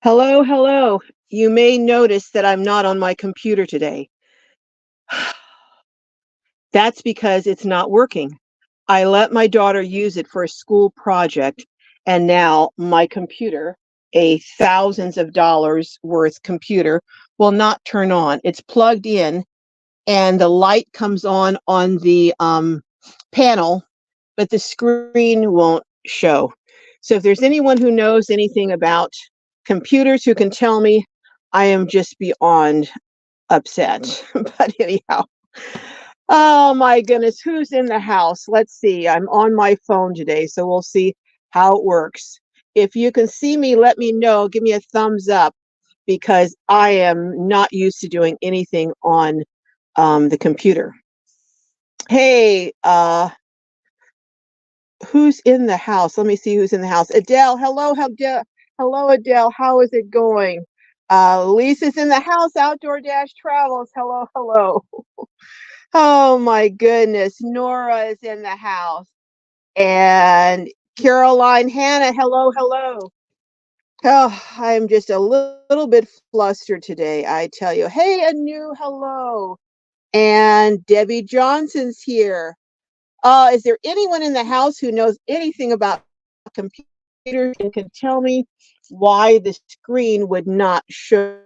Hello, hello. You may notice that I'm not on my computer today. That's because it's not working. I let my daughter use it for a school project, and now my computer, a thousands of dollars worth computer, will not turn on. It's plugged in, and the light comes on the panel, but the screen won't show. So if there's anyone who knows anything about computers who can tell me, I am just beyond upset. But anyhow, oh my goodness, who's in the house? Let's see. I'm on my phone today, so we'll see how it works. If you can see me, let me know. Give me a thumbs up because I am not used to doing anything on the computer. Hey, who's in the house? Let me see who's in the house. Adele, hello, hello, Adele. How is it going? Lisa's in the house. Outdoor Dash Travels. Hello, hello. Oh my goodness. Nora is in the house. And Caroline, Hannah, hello, hello. Oh, I'm just a little bit flustered today, I tell you. Hey, Anu, hello. And Debbie Johnson's here. Is there anyone in the house who knows anything about computers and can tell me why the screen would not show?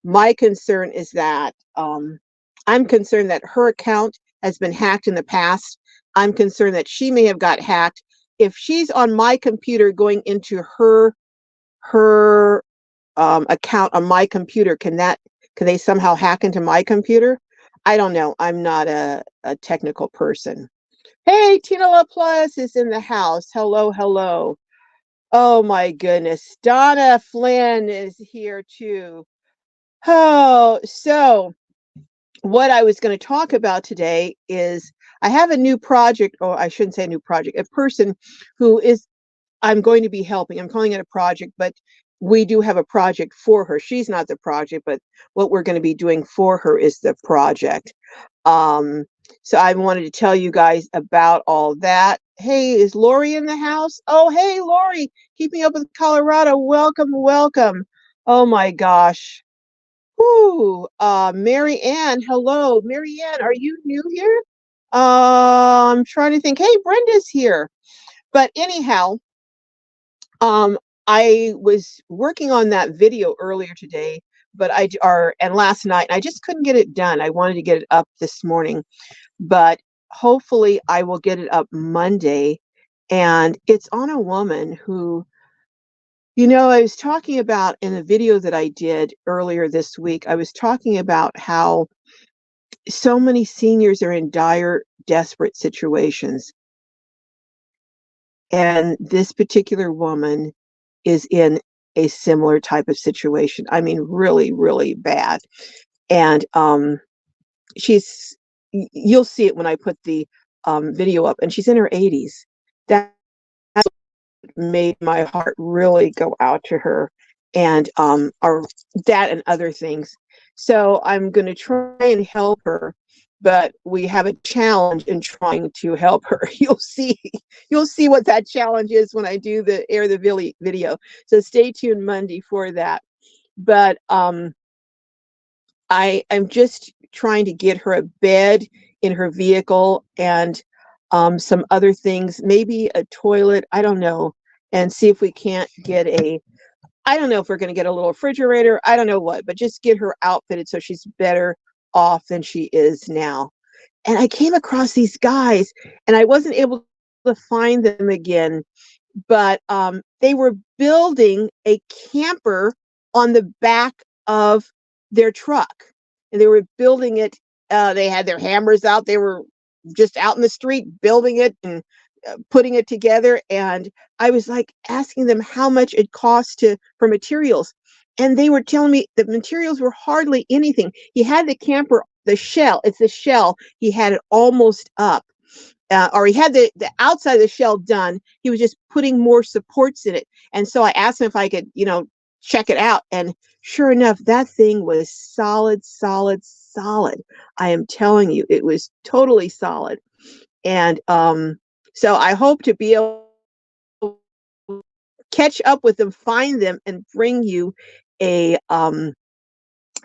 My concern is that I'm concerned that her account has been hacked in the past. I'm concerned that she may have got hacked. If she's on my computer going into her account on my computer, can they somehow hack into my computer? I don't know. I'm not a technical person. Hey, Tina LaPlus is in the house. Hello, hello. Oh my goodness. Donna Flynn is here too. Oh, so what I was going to talk about today is I have a new project, or I shouldn't say a new project, a person who I'm going to be helping. I'm calling it a project, but we do have a project for her. She's not the project, but what we're going to be doing for her is the project. So I wanted to tell you guys about all that. Hey, is Lori in the house? Oh, hey, Lori, keeping up with Colorado. Welcome, welcome. Oh my gosh. Whoo, Mary Ann, hello. Mary Ann, are you new here? I'm trying to think. Hey, Brenda's here. But anyhow, um, I was working on that video earlier today, and last night, and I just couldn't get it done. I wanted to get it up this morning, but hopefully I will get it up Monday. And it's on a woman who, I was talking about in a video that I did earlier this week, I was talking about how so many seniors are in dire, desperate situations. And this particular woman is in a similar type of situation. I mean, really, really bad. And you'll see it when I put the video up, and she's in her 80s. That made my heart really go out to her, and that and other things. So I'm going to try and help her, but we have a challenge in trying to help her. You'll see what that challenge is when I do the video. So stay tuned Monday for that. But I'm just trying to get her a bed in her vehicle and some other things, maybe a toilet, I don't know, and see if we can't get I don't know if we're going to get a little refrigerator, I don't know what, but just get her outfitted so she's better off than she is now. And I came across these guys, and I wasn't able to find them again, but they were building a camper on the back of their truck, and they were building it. They had their hammers out. They were just out in the street building it and putting it together. And I was like asking them how much it cost for materials, and they were telling me the materials were hardly anything. He had the camper, the shell. It's the shell. He had it almost up. Or he had the outside of the shell done. He was just putting more supports in it. And so I asked him if I could, check it out. And sure enough, that thing was solid, solid, solid. I am telling you, it was totally solid. And so I hope to be able to catch up with them, find them, and bring you a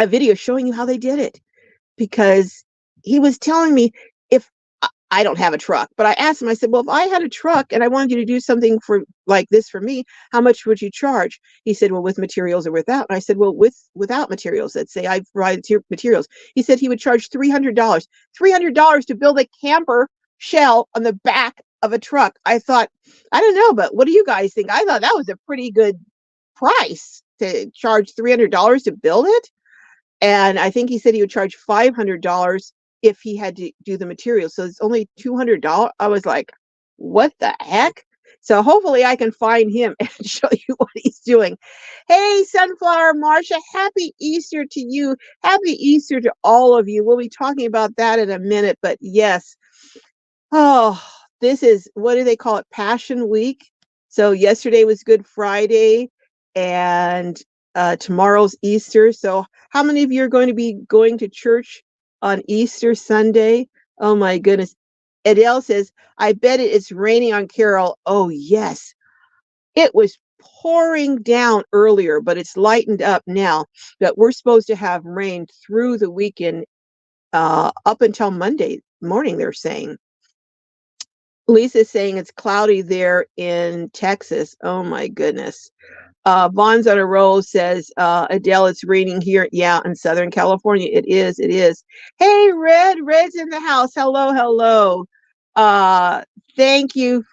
video showing you how they did it. Because he was telling me, if I don't have a truck, but I asked him, I said, well, if I had a truck and I wanted you to do something for like this for me, how much would you charge? He said, well, with materials or without. And I said, well, without materials. Let's say I provide materials. He said he would charge $300, $300 to build a camper shell on the back of a truck. I thought, I don't know, but what do you guys think? I thought that was a pretty good price to charge $300 to build it. And I think he said he would charge $500 if he had to do the material. So it's only $200. I was like, what the heck? So hopefully I can find him and show you what he's doing. Hey, Sunflower Marsha, happy Easter to you. Happy Easter to all of you. We'll be talking about that in a minute. But yes, oh, this is, what do they call it? Passion Week. So yesterday was Good Friday, and tomorrow's Easter. So how many of you are going to be going to church on Easter Sunday? Oh my goodness. Adele says, I bet it's raining on Carol. Oh yes. It was pouring down earlier, but it's lightened up now. But we're supposed to have rain through the weekend, up until Monday morning, they're saying. Lisa's saying it's cloudy there in Texas. Oh my goodness. Vaughn's on a roll says, Adele, it's raining here. Yeah, in Southern California. It is. It is. Hey, Red's in the house. Hello, hello. Thank you.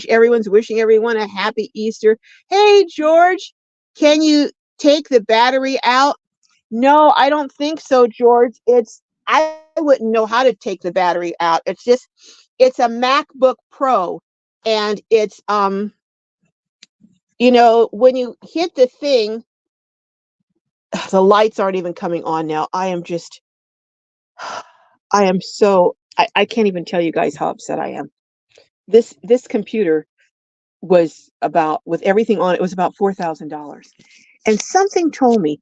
Everyone's wishing everyone a happy Easter. Hey, George, can you take the battery out? No, I don't think so, George. I wouldn't know how to take the battery out. It's a MacBook Pro, and it's when you hit the thing, the lights aren't even coming on now. I can't even tell you guys how upset I am. This computer was with everything on it, was about $4,000. And something told me,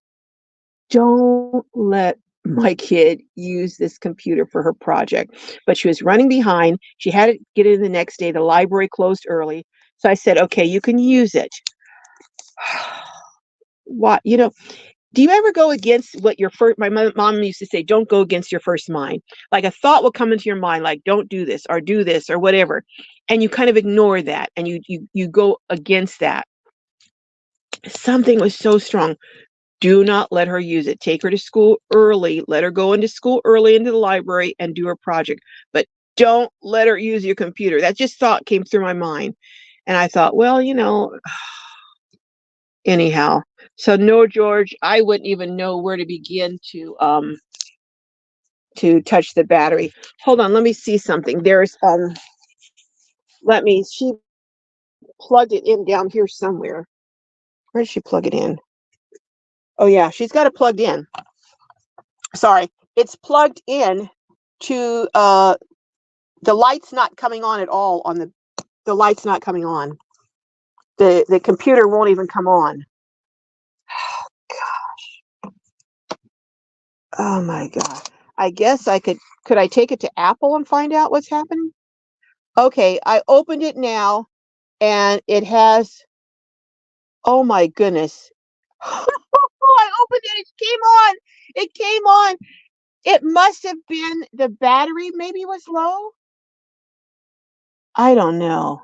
don't let my kid use this computer for her project. But she was running behind. She had to get in the next day. The library closed early. So I said, okay, you can use it. What, do you ever go against what my mom used to say, don't go against your first mind. Like a thought will come into your mind, like, don't do this or whatever. And you kind of ignore that and you go against that. Something was so strong. Do not let her use it. Take her to school early. Let her go into school early, into the library, and do her project. But don't let her use your computer. That just thought came through my mind. And I thought, well, anyhow. So no, George, I wouldn't even know where to begin to touch the battery. Hold on, let me see something. She plugged it in down here somewhere. Where did she plug it in? Oh yeah, she's got it plugged in. Sorry, it's plugged in to the light's not coming on at all the light's not coming on. The computer won't even come on. Oh, gosh. Oh my God. I guess could I take it to Apple and find out what's happening? Okay, I opened it now and it has, oh my goodness. I opened it, it came on. It must have been the battery maybe was low. I don't know.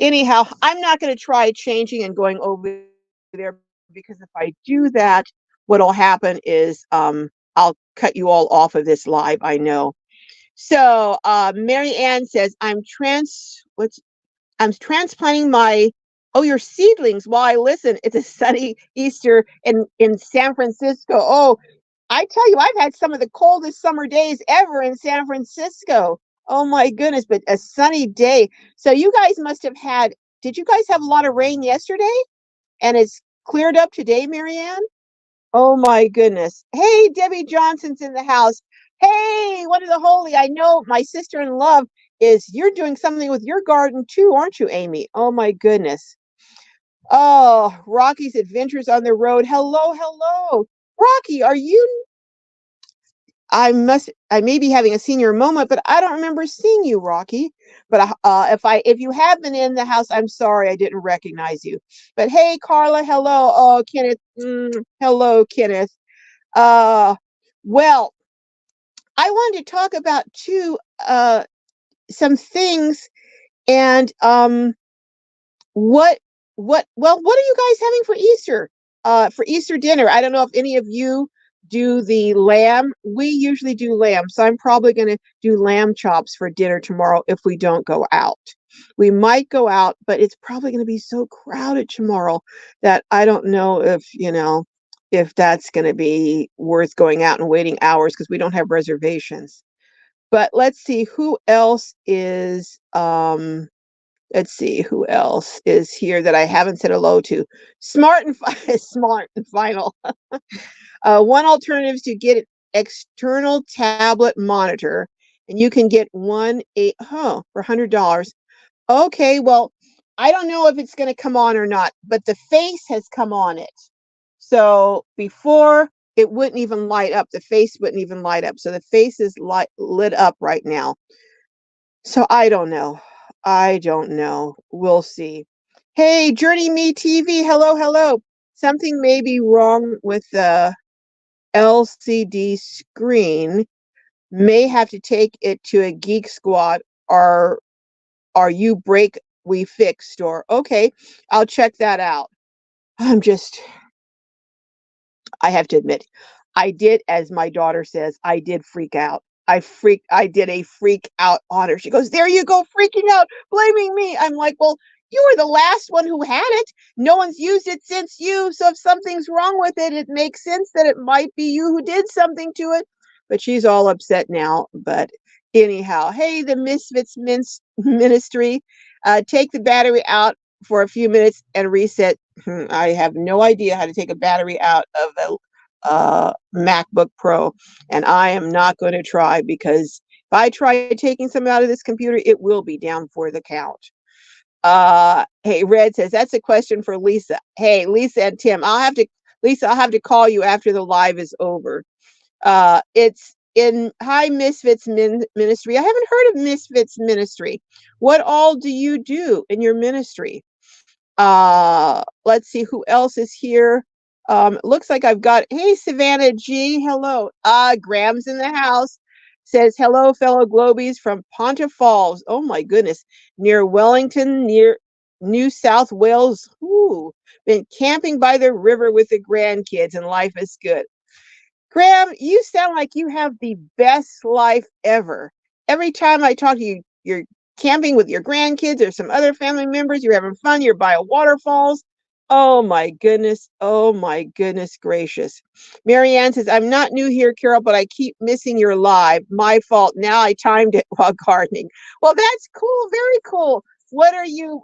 Anyhow, I'm not going to try changing and going over there, because if I do that, what'll happen is I'll cut you all off of this live, I know. So Mary Ann says, I'm transplanting your seedlings while I listen. It's a sunny Easter in San Francisco. Oh, I tell you, I've had some of the coldest summer days ever in San Francisco. Oh my goodness, but a sunny day. So you guys did you guys have a lot of rain yesterday? And it's cleared up today, Marianne? Oh my goodness. Hey, Debbie Johnson's in the house. Hey, what are the holy? I know my sister in love you're doing something with your garden too, aren't you, Amy? Oh my goodness. Oh, Rocky's Adventures on the Road. Hello, hello. Rocky, are you I may be having a senior moment, but I don't remember seeing you, Rocky. But if you have been in the house, I'm sorry I didn't recognize you. But hey, Carla, hello. Oh, Kenneth, hello, Kenneth. Uh, well, I wanted to talk about some things, and what what are you guys having for Easter? For Easter dinner? I don't know if any of you do the lamb. We usually do lamb, so I'm probably going to do lamb chops for dinner tomorrow if we don't go out. We might go out, but it's probably going to be so crowded tomorrow that I don't know if that's going to be worth going out and waiting hours because we don't have reservations. But let's see who else is let's see who else is here that I haven't said hello to. Smart and smart and final. One alternative is to get an external tablet monitor, and you can get for $100. Okay, well, I don't know if it's going to come on or not, but the face has come on it. So before it wouldn't even light up. The face wouldn't even light up. So the face is lit up right now. So I don't know. I don't know. We'll see. Hey, Journey Me TV. Hello, hello. Something may be wrong with the LCD screen. May have to take it to a Geek Squad or are you break we fix store. Okay, I'll check that out. I'm just I have to admit, I did, as my daughter says, I did freak out. I did a freak out on her. She goes, there you go, freaking out, blaming me. I'm like, well, you were the last one who had it. No one's used it since you. So if something's wrong with it, it makes sense that it might be you who did something to it. But she's all upset now. But anyhow, hey, the Misfits Ministry, take the battery out for a few minutes and reset. I have no idea how to take a battery out of a MacBook Pro, and I am not going to try because if I try taking some out of this computer, it will be down for the count. Hey, Red says that's a question for Lisa. Hey, Lisa and Tim, Lisa, I'll have to call you after the live is over. It's in Hi Misfits Ministry. I haven't heard of Misfits Ministry. What all do you do in your ministry? Let's see who else is here. Looks like I've got, hey, Savannah G, hello. Graham's in the house. Says, hello, fellow Glowbies from Ponta Falls. Oh my goodness. Near Wellington, near New South Wales. Ooh, been camping by the river with the grandkids and life is good. Graham, you sound like you have the best life ever. Every time I talk to you, you're camping with your grandkids or some other family members, you're having fun, you're by waterfalls. Oh my goodness. Oh my goodness gracious. Marianne says, I'm not new here, Carol, but I keep missing your live. My fault. Now I timed it while gardening. Well, that's cool. Very cool. What are you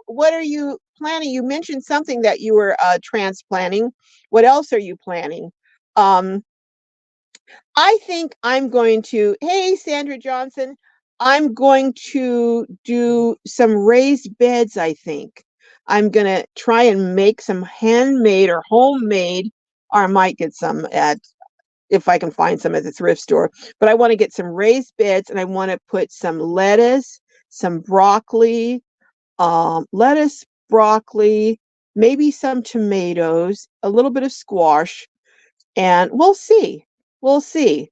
planning? You mentioned something that you were transplanting. What else are you planning? I think I'm going to, hey, Sandra Johnson, I'm going to do some raised beds, I think. I'm going to try and make some handmade or homemade, or I might get some if I can find some at the thrift store. But I want to get some raised beds and I want to put some lettuce, some broccoli, broccoli, maybe some tomatoes, a little bit of squash, and we'll see. We'll see.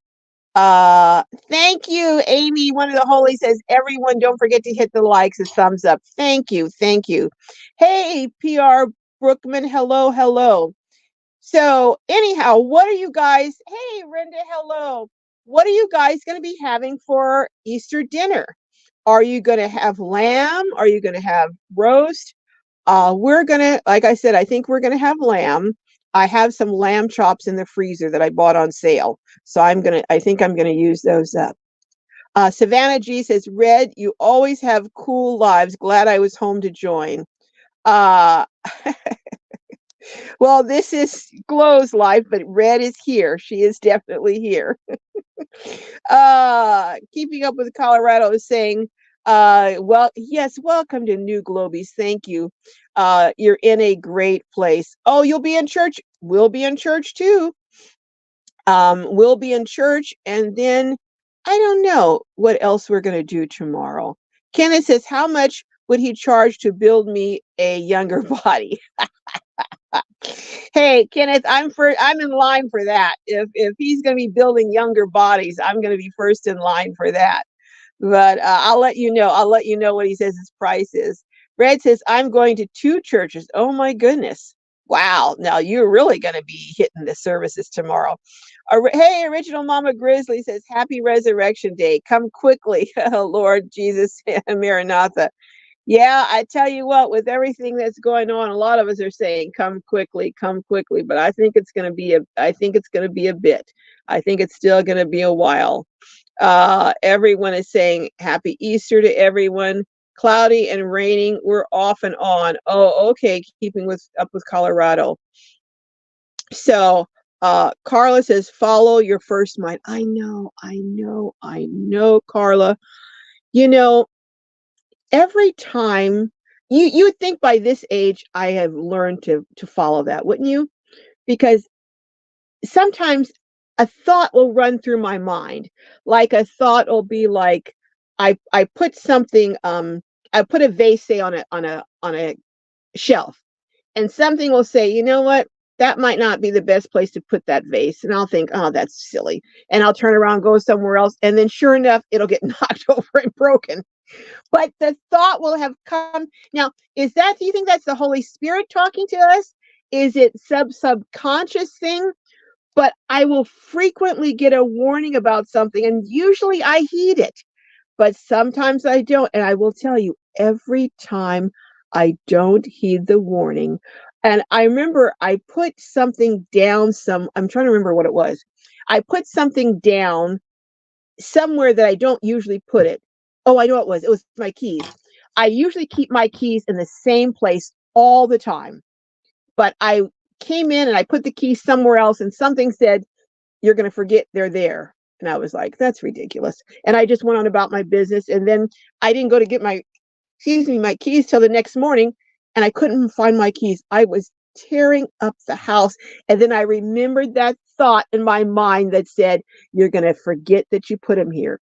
Thank you, Amy. One of the holy says, everyone, don't forget to hit the likes and thumbs up. Thank you. Thank you. Hey, PR Brookman. Hello, hello. So anyhow, what are you guys? Hey, Renda, hello. What are you guys going to be having for Easter dinner? Are you going to have lamb? Are you going to have roast? We're going to, like I said, I think we're going to have lamb. I have some lamb chops in the freezer that I bought on sale. So I think I'm going to use those up. Savannah G says, Red, you always have cool lives. Glad I was home to join. Well, this is Glow's life, but Red is here. She is definitely here. Keeping up with Colorado is saying, well, yes, welcome to New Globies. Thank you. You're in a great place. Oh, you'll be in church. We'll be in church too. We'll be in church, and then I don't know what else we're going to do tomorrow. Kenneth says, how much would he charge to build me a younger body? Hey, Kenneth, I'm in line for that. If he's going to be building younger bodies, I'm going to be first in line for that. But I'll let you know. I'll let you know what he says his price is. Red says, I'm going to 2 churches. Oh my goodness. Wow. Now you're really going to be hitting the services tomorrow. Hey, Original Mama Grizzly says, Happy Resurrection Day. Come quickly, Lord Jesus, Maranatha. Yeah, I tell you what, with everything that's going on, a lot of us are saying, come quickly, come quickly. But I think it's going to be I think it's going to be a bit. I think it's still going to be a while. Everyone is saying happy Easter to everyone. Cloudy and raining. We're off and on. Oh, okay. Keeping up with Colorado. So Carla says, follow your first mind. I know, Carla. You know, every time you would think by this age I have learned to follow that, wouldn't you? Because sometimes a thought will run through my mind. Like a thought will be like, I put something, I put a vase, say, on a shelf, and something will say, you know what? That might not be the best place to put that vase. And I'll think, oh, that's silly. And I'll turn around, go somewhere else. And then sure enough, it'll get knocked over and broken. But the thought will have come. Now, do you think that's the Holy Spirit talking to us? Is it subconscious thing? But I will frequently get a warning about something, and usually I heed it, but sometimes I don't. And I will tell you, every time I don't heed the warning, and I remember I put something down, I'm trying to remember what it was. I put something down somewhere that I don't usually put it. Oh, I know what it was. It was my keys. I usually keep my keys in the same place all the time, but I came in and I put the keys somewhere else, and something said, you're going to forget they're there. And I was like, that's ridiculous. And I just went on about my business. And then I didn't go to get my keys till the next morning, and I couldn't find my keys. I was tearing up the house. And then I remembered that thought in my mind that said, you're going to forget that you put them here.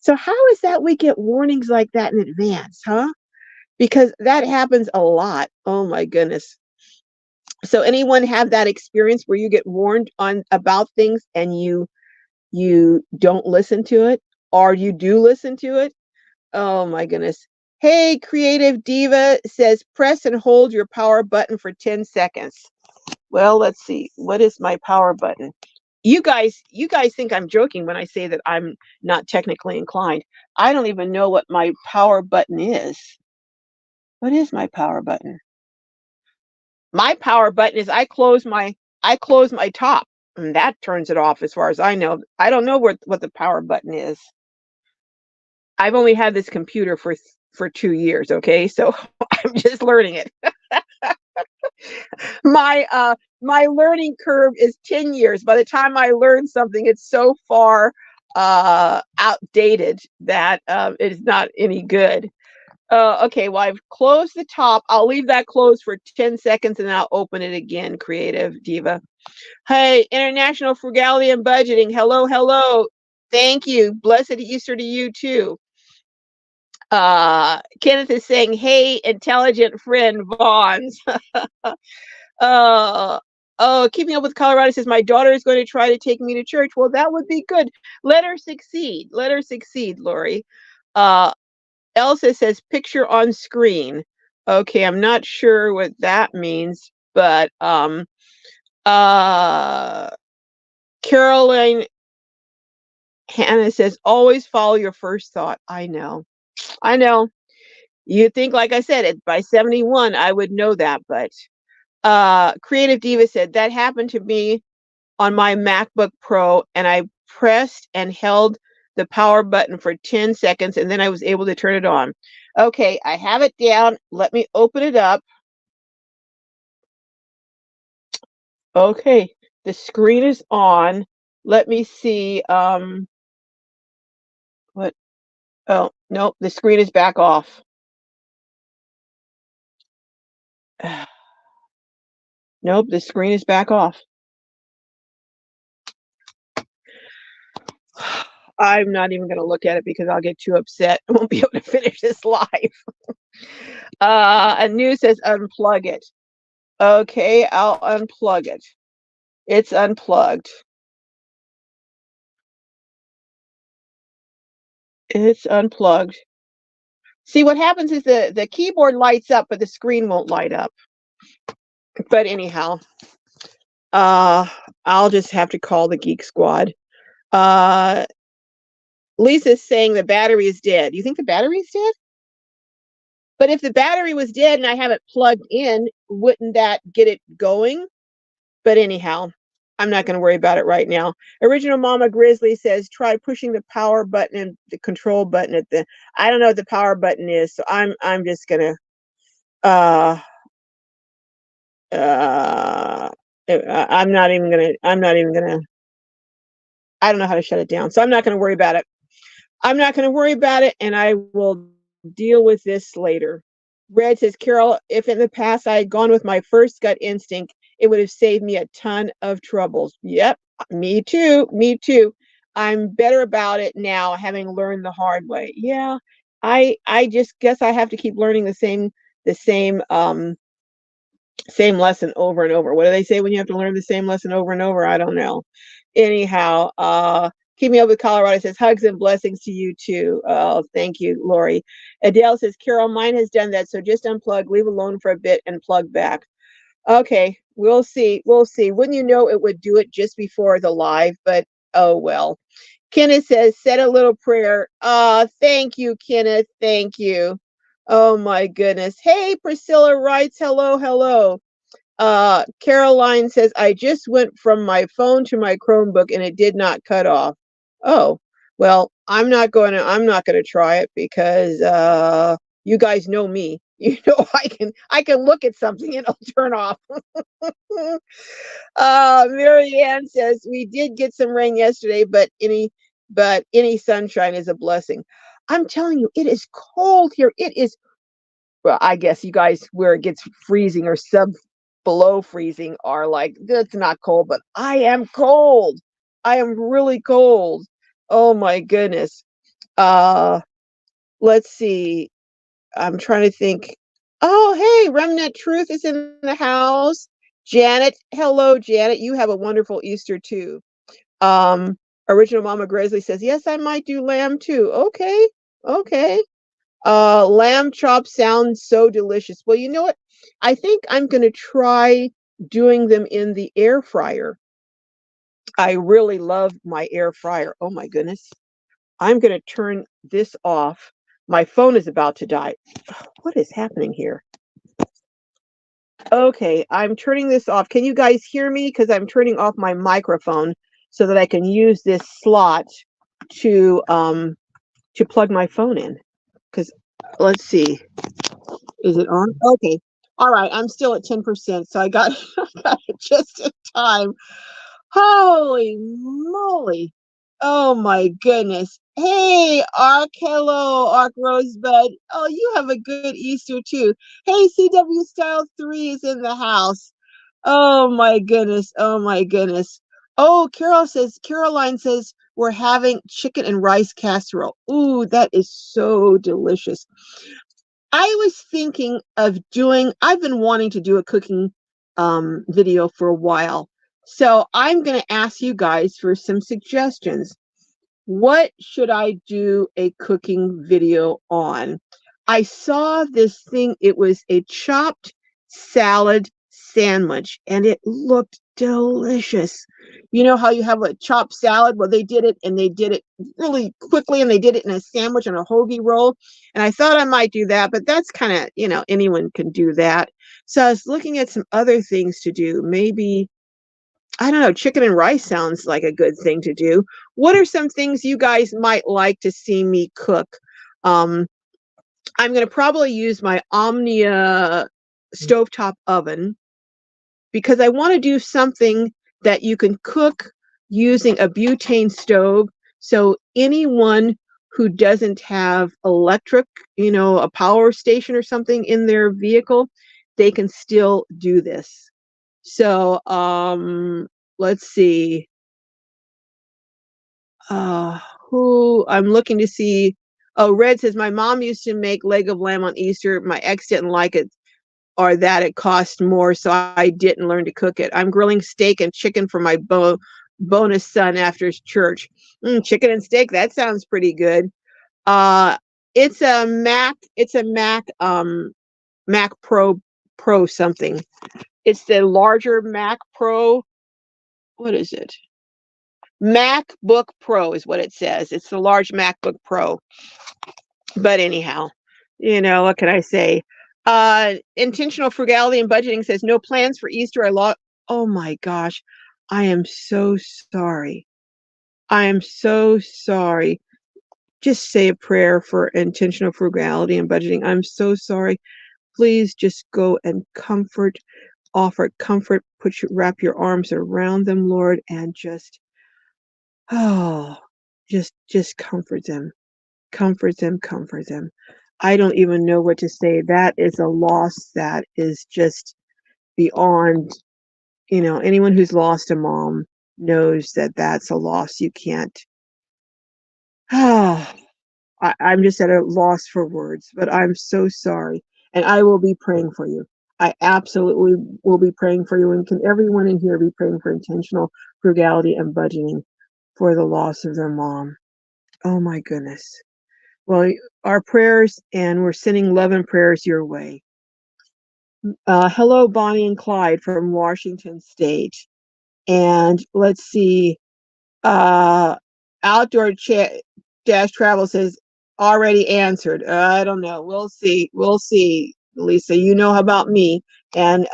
So how is that we get warnings like that in advance, huh? Because that happens a lot. Oh my goodness. So anyone have that experience where you get warned about things and you don't listen to it, or you do listen to it? Oh my goodness. Hey, Creative Diva says, press and hold your power button for 10 seconds. Well, let's see. What is my power button? You guys think I'm joking when I say that I'm not technically inclined. I don't even know what my power button is. What is my power button? My power button is I close my top, and that turns it off as far as I know. I don't know what the power button is. I've only had this computer for 2 years, okay? So I'm just learning it. My learning curve is 10 years. By the time I learn something, it's so far outdated that it is not any good. Okay, well, I've closed the top. I'll leave that closed for 10 seconds and I'll open it again, Creative Diva. Hey, International Frugality and Budgeting. Hello, hello. Thank you. Blessed Easter to you too. Kenneth is saying, hey, intelligent friend Vaughns. Keeping Up with Colorado says, my daughter is going to try to take me to church. Well, that would be good. Let her succeed. Let her succeed, Lori. Elsa says, picture on screen. Okay, I'm not sure what that means, but Caroline Hannah says, always follow your first thought. I know. You think, like I said, by 71, I would know that, but Creative Diva said, that happened to me on my MacBook Pro, and I pressed and held the power button for 10 seconds, and then I was able to turn it on. Okay, I have it down. Let me open it up. Okay, the screen is on. Let me see. What? Oh, nope, the screen is back off. Nope, the screen is back off. I'm not even going to look at it because I'll get too upset. I won't be able to finish this live. A new says unplug it. Okay, I'll unplug it. It's unplugged. It's unplugged. See, what happens is the keyboard lights up, but the screen won't light up. But anyhow, I'll just have to call the Geek Squad. Lisa's saying the battery is dead. You think the battery is dead? But if the battery was dead and I have it plugged in, wouldn't that get it going? But anyhow, I'm not going to worry about it right now. Original Mama Grizzly says, try pushing the power button and the control button at the, I don't know what the power button is. So I'm just going to, I'm not even going to, I don't know how to shut it down. So I'm not going to worry about it. I'm not going to worry about it. And I will deal with this later. Red says, Carol, if in the past I had gone with my first gut instinct, it would have saved me a ton of troubles. Yep, me too. Me too. I'm better about it now, having learned the hard way. Yeah, I just guess I have to keep learning the same same lesson over and over. What do they say when you have to learn the same lesson over and over? I don't know. Anyhow, keep me up with Colorado says hugs and blessings to you too. Oh, thank you, Lori. Adele says, Carol, mine has done that. So just unplug, leave alone for a bit and plug back. Okay, we'll see. We'll see. Wouldn't you know it would do it just before the live, but oh well. Kenneth says, said a little prayer. Thank you, Kenneth. Thank you. Oh my goodness. Hey, Priscilla writes, hello, hello. Caroline says, I just went from my phone to my Chromebook and it did not cut off. Oh, well, I'm not gonna try it because you guys know me. You know, I can look at something and it'll turn off. Mary Ann says, we did get some rain yesterday, but any sunshine is a blessing. I'm telling you, it is cold here. It is, well, I guess you guys where it gets freezing or below freezing are like, that's not cold, but I am cold. I am really cold. Oh my goodness. Let's see. I'm trying to think. Oh, hey, Remnant Truth is in the house. Janet, hello, Janet. You have a wonderful Easter too. Um, Original Mama Grizzly says, yes, I might do lamb too. Okay, okay. Lamb chops sound so delicious. Well, you know what? I think I'm going to try doing them in the air fryer. I really love my air fryer. Oh my goodness. I'm going to turn this off. My phone is about to die. What is happening here? Okay, I'm turning this off. Can you guys hear me? Because I'm turning off my microphone so that I can use this slot to plug my phone in. Because let's see. Is it on? Okay. All right. I'm still at 10%. So I got, I got it just in time. Holy moly. Oh my goodness. Hey, Ark. Hello, Ark Rosebud. Oh, you have a good Easter too. Hey, CW Style 3 is in the house. Oh my goodness. Oh my goodness. Oh, Caroline says we're having chicken and rice casserole. Ooh, that is so delicious. I was thinking of I've been wanting to do a cooking video for a while. So I'm going to ask you guys for some suggestions. What should I do a cooking video on? I saw this thing. It was a chopped salad sandwich and it looked delicious. You know how you have a chopped salad? Well, they did it really quickly and they did it in a sandwich and a hoagie roll. And I thought I might do that, but that's kind of, anyone can do that. So I was looking at some other things to do. Maybe, I don't know, chicken and rice sounds like a good thing to do. What are some things you guys might like to see me cook? I'm going to probably use my Omnia stovetop oven because I want to do something that you can cook using a butane stove. So anyone who doesn't have electric, a power station or something in their vehicle, they can still do this. So let's see. Who who I'm looking to see. Oh, Red says my mom used to make leg of lamb on Easter. My ex didn't like it, or that it cost more, so I didn't learn to cook it. I'm grilling steak and chicken for my bonus son after church. Chicken and steak, that sounds pretty good. It's a Mac. It's a Mac Pro something. It's the larger Mac Pro. What is it? MacBook Pro is what it says. It's the large MacBook Pro. But anyhow, what can I say? Intentional frugality and budgeting says no plans for Easter. Oh my gosh. I am so sorry. I am so sorry. Just say a prayer for intentional frugality and budgeting. I'm so sorry. Please just go and offer comfort, wrap your arms around them, Lord, and oh, just comfort them. Comfort them, comfort them. I don't even know what to say. That is a loss that is just beyond, anyone who's lost a mom knows that that's a loss you can't. I'm just at a loss for words, but I'm so sorry. And I will be praying for you. I absolutely will be praying for you. And can everyone in here be praying for intentional frugality and budgeting for the loss of their mom? Oh my goodness. Well, our prayers, and we're sending love and prayers your way. Hello, Bonnie and Clyde from Washington State. And let's see, Outdoor Dash Travel says already answered. I don't know. We'll see. We'll see, Lisa. You know about me and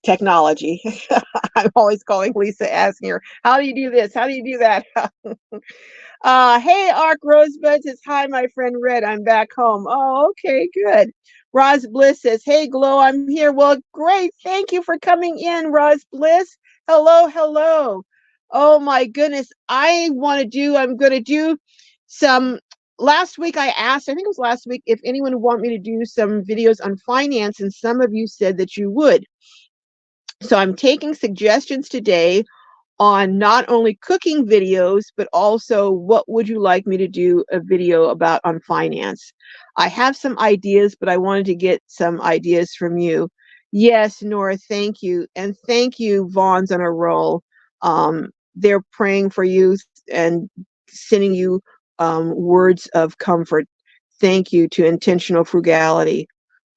technology. I'm always calling Lisa, asking her, how do you do this? How do you do that? Hey, Ark Rosebud says, hi, my friend Red. I'm back home. Oh, okay, good. Roz Bliss says, hey, Glow, I'm here. Well, great. Thank you for coming in, Roz Bliss. Hello, hello. Oh, my goodness. I'm going to do some. Last week I asked, I think it was last week, if anyone would want me to do some videos on finance, and some of you said that you would. So I'm taking suggestions today on not only cooking videos, but also what would you like me to do a video about on finance. I have some ideas, but I wanted to get some ideas from you. Yes, Nora, thank you. And thank you, Vaughn's on a roll. They're praying for you and sending you words of comfort. Thank you to Intentional Frugality.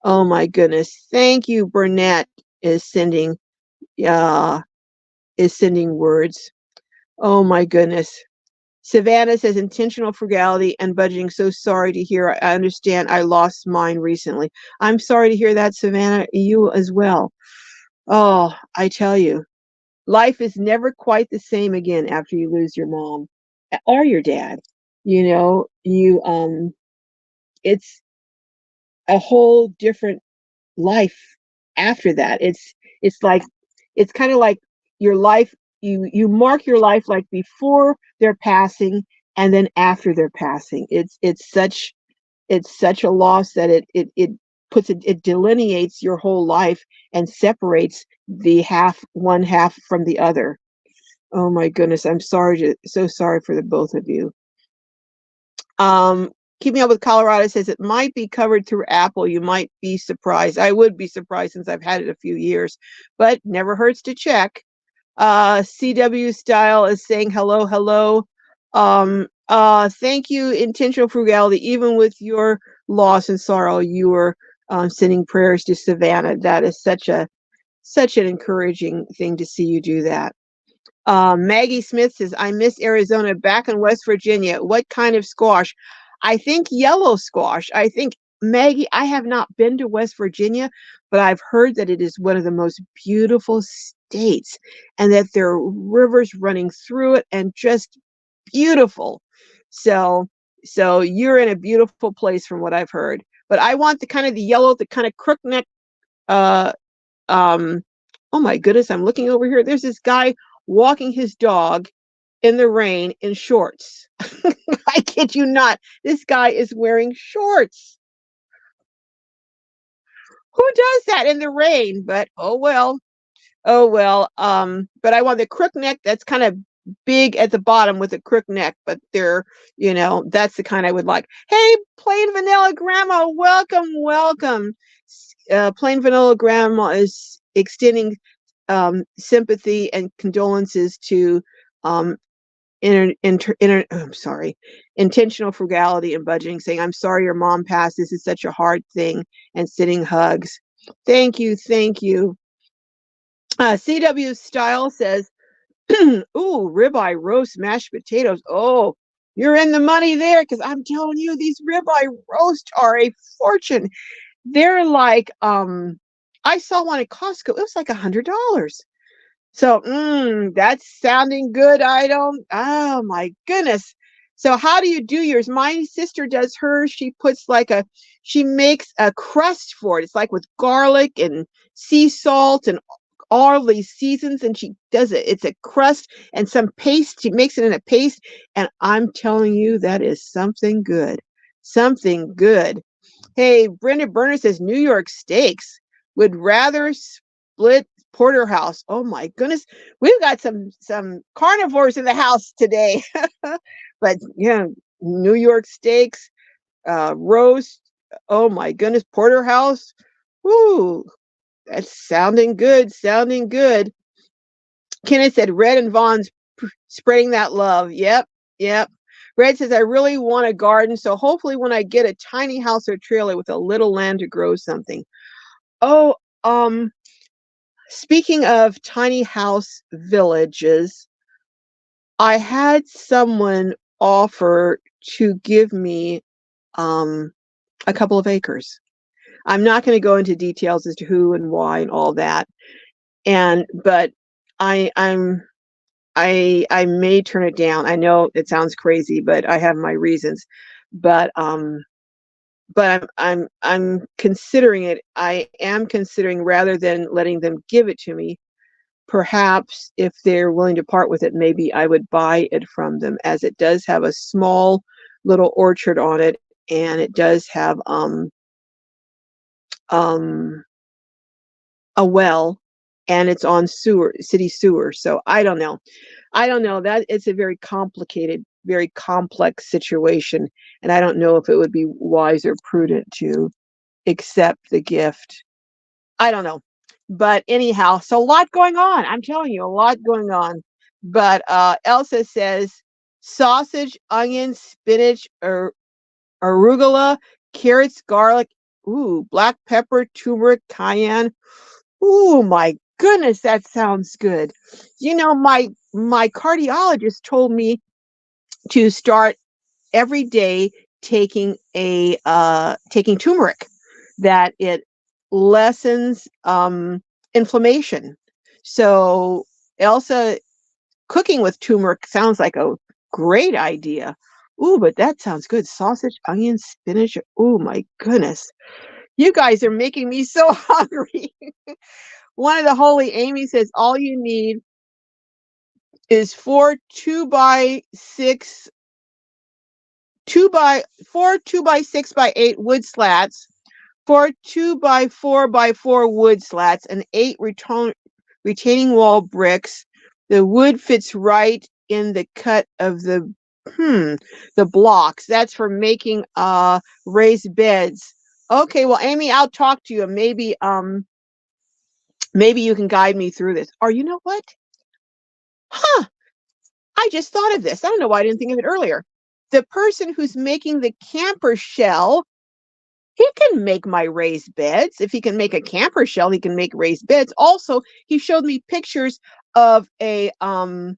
Oh my goodness. Thank you, Burnett is sending words. Oh my goodness. Savannah says intentional frugality and budgeting. So sorry to hear. I understand I lost mine recently. I'm sorry to hear that, Savannah. You as well. Oh, I tell you, life is never quite the same again after you lose your mom or your dad. It's a whole different life after that. It's kind of like your life. You mark your life like before their passing and then after their passing. It's such a loss that it delineates your whole life and separates one half from the other. Oh my goodness, so sorry for the both of you. Keeping Up with Colorado says it might be covered through Apple. You might be surprised. I would be surprised since I've had it a few years, but never hurts to check. CW Style is saying hello, hello. Thank you, Intentional Frugality. Even with your loss and sorrow, you are sending prayers to Savannah. That is such an encouraging thing to see you do that. Maggie Smith says, I miss Arizona, back in West Virginia. What kind of squash? I think yellow squash. I think, Maggie, I have not been to West Virginia, but I've heard that it is one of the most beautiful states and that there are rivers running through it and just beautiful. So you're in a beautiful place from what I've heard. But I want the kind of crook neck. Oh my goodness, I'm looking over here. There's this guy walking his dog in the rain in shorts. I kid you not. This guy is wearing shorts. Who does that in the rain? But oh well. But I want the crook neck that's kind of big at the bottom with a crook neck, but they're, that's the kind I would like. Hey, Plain Vanilla Grandma, welcome, welcome. Plain Vanilla Grandma is extending sympathy and condolences to um, intentional frugality and budgeting, saying, I'm sorry your mom passed. This is such a hard thing, and sending hugs. Thank you. Thank you. CW Style says, ooh, ribeye roast mashed potatoes. Oh, you're in the money there, because I'm telling you, these ribeye roast are a fortune. They're like, I saw one at Costco. It was like $100. So, that's sounding good. Oh my goodness. So how do you do yours? My sister does hers. She makes a crust for it. It's like with garlic and sea salt and all these seasons, and she does it. It's a crust and some paste. She makes it in a paste, and I'm telling you, that is something good. Something good. Hey, Brenda Burner says New York steaks would rather split porterhouse. Oh my goodness, we've got some carnivores in the house today. But yeah, New York steaks, roast. Oh my goodness, porterhouse. Woo, that's sounding good. Sounding good. Kenneth said Red and Vaughn's spreading that love. Yep, yep. Red says, I really want a garden, so hopefully when I get a tiny house or trailer with a little land to grow something. Oh, speaking of tiny house villages, I had someone offer to give me a couple of acres. I'm not going to go into details as to who and why and all that. But I may turn it down. I know it sounds crazy, but I have my reasons. But I'm considering it. I am considering, rather than letting them give it to me, perhaps if they're willing to part with it, maybe I would buy it from them, as it does have a small little orchard on it, and it does have a well, and it's on city sewer. So I don't know. That it's a very complicated, very complex situation, and I don't know if it would be wise or prudent to accept the gift. I don't know. But anyhow, so a lot going on. I'm telling you, a lot going on. But Elsa says sausage, onion, spinach, or arugula, carrots, garlic, ooh, black pepper, turmeric, cayenne. Ooh, my goodness, that sounds good. My cardiologist told me to start every day taking turmeric, that it lessens inflammation. So Elsa, cooking with turmeric sounds like a great idea. Ooh, but that sounds good. Sausage, onion, spinach. Oh my goodness. You guys are making me so hungry. One of the holy Amy says all you need is four 2x6 2x8 wood slats, 4 2x4x4 wood slats, and 8 retaining wall bricks. The wood fits right in the cut of the blocks. That's for making raised beds. Okay, well, Amy, I'll talk to you, and maybe you can guide me through this. Or you know what? Huh, I just thought of this. I don't know why I didn't think of it earlier. The person who's making the camper shell, he can make my raised beds. If he can make a camper shell, he can make raised beds. Also, he showed me pictures of a what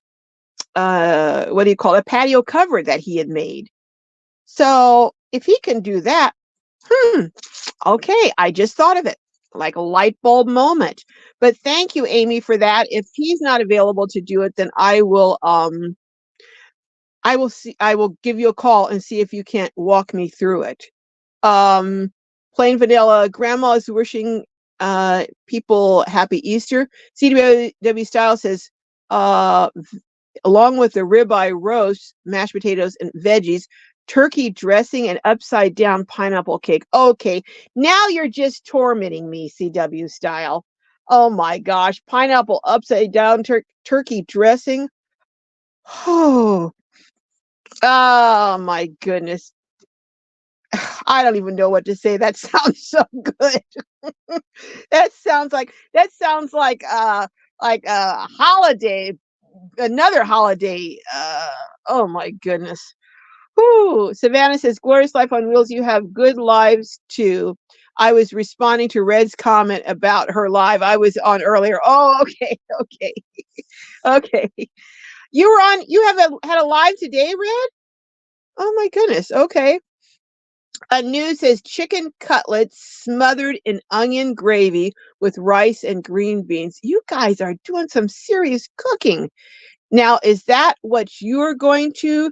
do you call it? A patio cover that he had made. So if he can do that, okay, I just thought of it, like a light bulb moment. But thank you, Amy, for that. If he's not available to do it, then I will give you a call and see if you can't walk me through it. Plain vanilla. Grandma is wishing people happy Easter. CW Style says, along with the ribeye roast, mashed potatoes, and veggies, turkey dressing, and upside down pineapple cake. Okay, now you're just tormenting me, CW Style. Oh my gosh, pineapple upside down turkey dressing. Oh, oh my goodness. I don't even know what to say. That sounds so good. That sounds like a holiday, another holiday. Oh my goodness. Whew. Savannah says, Glorious Life on Wheels, you have good lives too. I was responding to Red's comment about her live I was on earlier. Oh, okay, okay, okay. You had a live today, Red? Oh my goodness. Okay. A news says chicken cutlets smothered in onion gravy with rice and green beans. You guys are doing some serious cooking. Now, is that what you're going to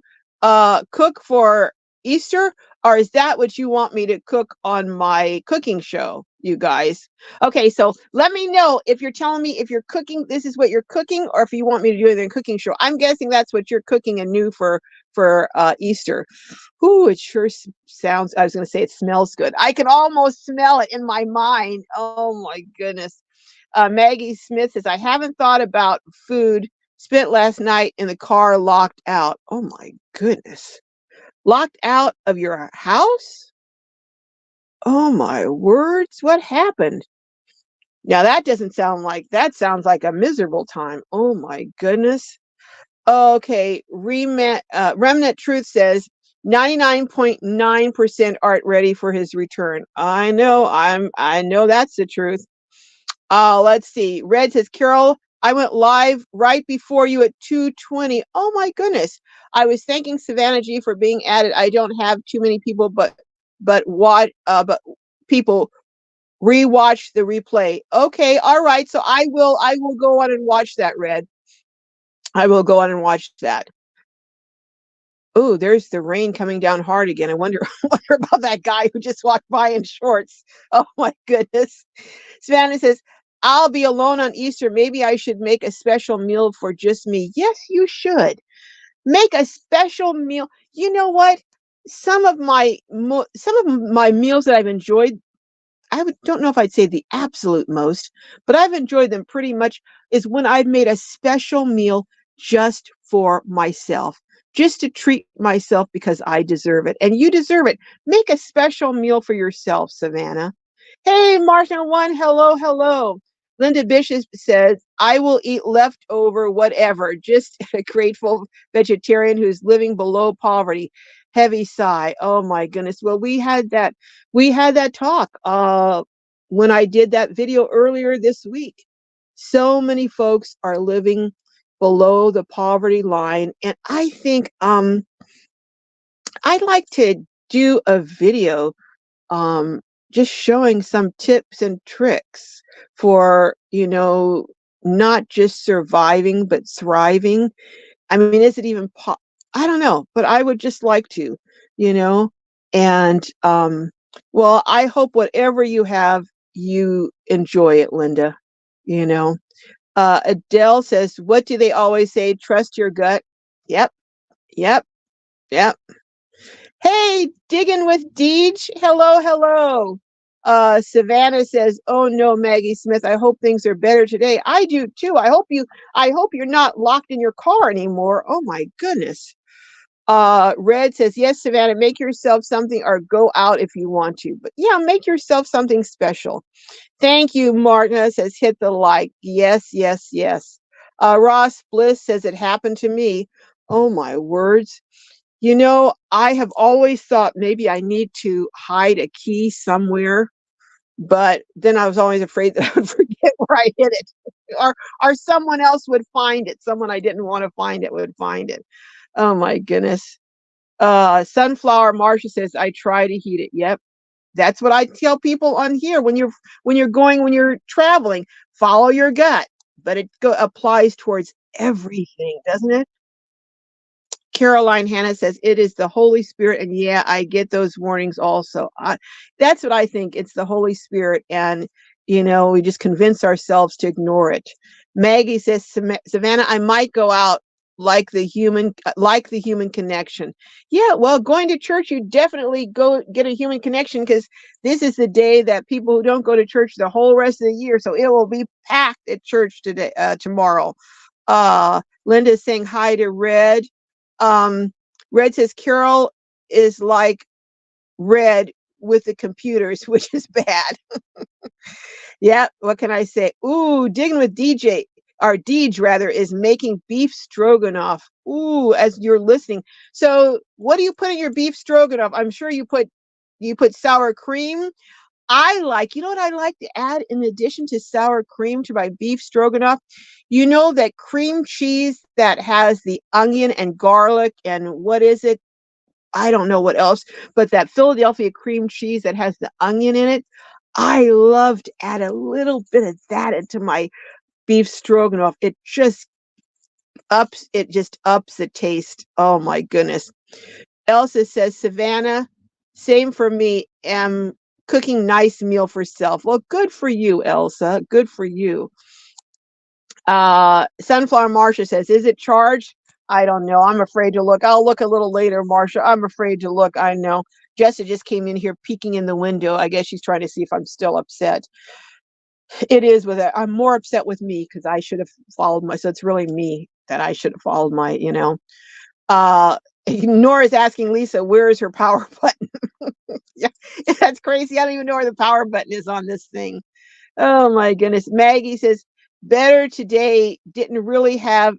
cook for Easter, or is that what you want me to cook on my cooking show, you guys? Okay, so let me know if you're telling me if you're cooking, this is what you're cooking, or if you want me to do it in a cooking show. I'm guessing that's what you're cooking anew for Easter. Ooh, it sure sounds. I was going to say it smells good. I can almost smell it in my mind. Oh my goodness. Maggie Smith says, I haven't thought about food. Spent last night in the car locked out. Oh my goodness. Locked out of your house? Oh my words. What happened? Now that sounds like a miserable time. Oh my goodness. Okay, Remnant Truth says 99.9% aren't ready for his return. I know that's the truth. Let's see. Red says, Carol, I went live right before you at 2:20. Oh my goodness. I was thanking Savannah G for being added. I don't have too many people, but people rewatch the replay. Okay, all right. So I will go on and watch that, Red. I will go on and watch that. Oh, there's the rain coming down hard again. I wonder, wonder about that guy who just walked by in shorts. Oh my goodness. Savannah says, I'll be alone on Easter. Maybe I should make a special meal for just me. Yes, you should. Make a special meal. You know what? Some of my meals that I've enjoyed, don't know if I'd say the absolute most, but I've enjoyed them pretty much, is when I've made a special meal just for myself, just to treat myself because I deserve it. And you deserve it. Make a special meal for yourself, Savannah. Hey, Martin One, hello, hello. Linda Bishop says, I will eat leftover whatever. Just a grateful vegetarian who's living below poverty. Heavy sigh. Oh my goodness. Well, we had that talk when I did that video earlier this week. So many folks are living below the poverty line, and I think I'd like to do a video um, just showing some tips and tricks for, not just surviving, but thriving. I mean, is it even, I don't know, but I would just like to, you know, and, well, I hope whatever you have, you enjoy it, Linda, you know. Adele says, what do they always say? Trust your gut. Yep, yep, yep. Hey, digging with Deej. Hello, hello. Savannah says, "Oh no, Maggie Smith. I hope things are better today. I do too. I hope you're not locked in your car anymore. Oh my goodness." Red says, "Yes, Savannah. Make yourself something, or go out if you want to. But yeah, make yourself something special." Thank you, Martina says, "Hit the like." Yes, yes, yes. Ross Bliss says, "It happened to me." Oh my words. I have always thought maybe I need to hide a key somewhere, but then I was always afraid that I would forget where I hid it, or someone else would find it. Someone I didn't want to find it would find it. Oh my goodness. Sunflower Marsha says, I try to heat it. Yep. That's what I tell people on here when you're traveling, follow your gut. But it applies towards everything, doesn't it? Caroline Hannah says it is the Holy Spirit, and yeah, I get those warnings also. That's what I think. It's the Holy Spirit, and we just convince ourselves to ignore it. Maggie says, Savannah, I might go out like the human connection. Yeah, well, going to church, you definitely go get a human connection, because this is the day that people who don't go to church the whole rest of the year, so it will be packed at church tomorrow. Linda's saying hi to Red. Red says Carol is like Red with the computers, which is bad. Yeah, what can I say? Ooh, digging with DJ, or Deej rather, is making beef stroganoff. Ooh, as you're listening. So what do you put in your beef stroganoff? I'm sure you put sour cream. I like, you know what I like to add in addition to sour cream to my beef stroganoff? You know that cream cheese that has the onion and garlic and what is it? I don't know what else, but that Philadelphia cream cheese that has the onion in it. I love to add a little bit of that into my beef stroganoff. It just ups the taste. Oh my goodness. Elsa says, Savannah, same for me. Am cooking nice meal for self. Well, good for you, Elsa. Good for you. Sunflower Marsha says, is it charged? I don't know. I'm afraid to look. I'll look a little later, Marsha. I'm afraid to look. I know. Jessa just came in here peeking in the window. I guess she's trying to see if I'm still upset. It is with it. I'm more upset with me because I should have followed my. So it's really me that I should have followed my. Uh, Nora's asking Lisa, where is her power button? Yeah, that's crazy. I don't even know where the power button is on this thing. Oh my goodness. Maggie says, better today didn't really have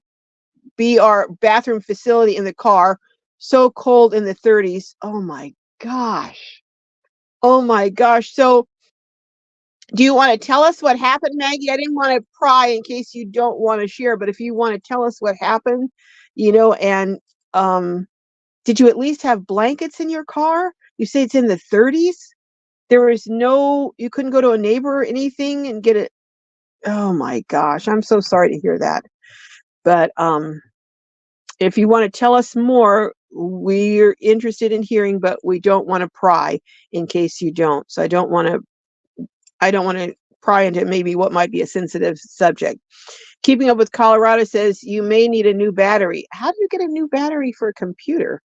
be our bathroom facility in the car. So cold in the 30s. Oh my gosh. Oh my gosh. So do you want to tell us what happened, Maggie? I didn't want to pry in case you don't want to share, but if you want to tell us what happened, and um did you at least have blankets in your car? You say it's in the 30s? You couldn't go to a neighbor or anything and get it. Oh my gosh, I'm so sorry to hear that. But if you want to tell us more, we're interested in hearing, but we don't want to pry in case you don't. So I don't want to pry into maybe what might be a sensitive subject. Keeping Up with Colorado says you may need a new battery. How do you get a new battery for a computer?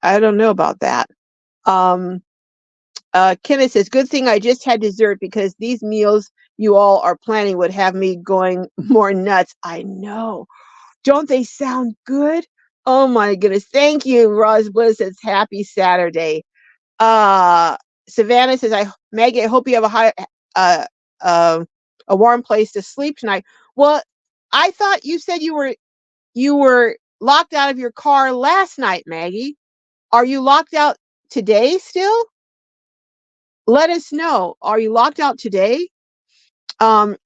I don't know about that. Um, Kenneth says, good thing I just had dessert because these meals you all are planning would have me going more nuts. I know. Don't they sound good? Oh my goodness. Thank you, Roz Bliss. It's happy Saturday. Uh, Savannah says, Maggie, I hope you have uh, uh, a warm place to sleep tonight. Well, I thought you said you were locked out of your car last night, Maggie. Are you locked out today still? Let us know. Are you locked out today?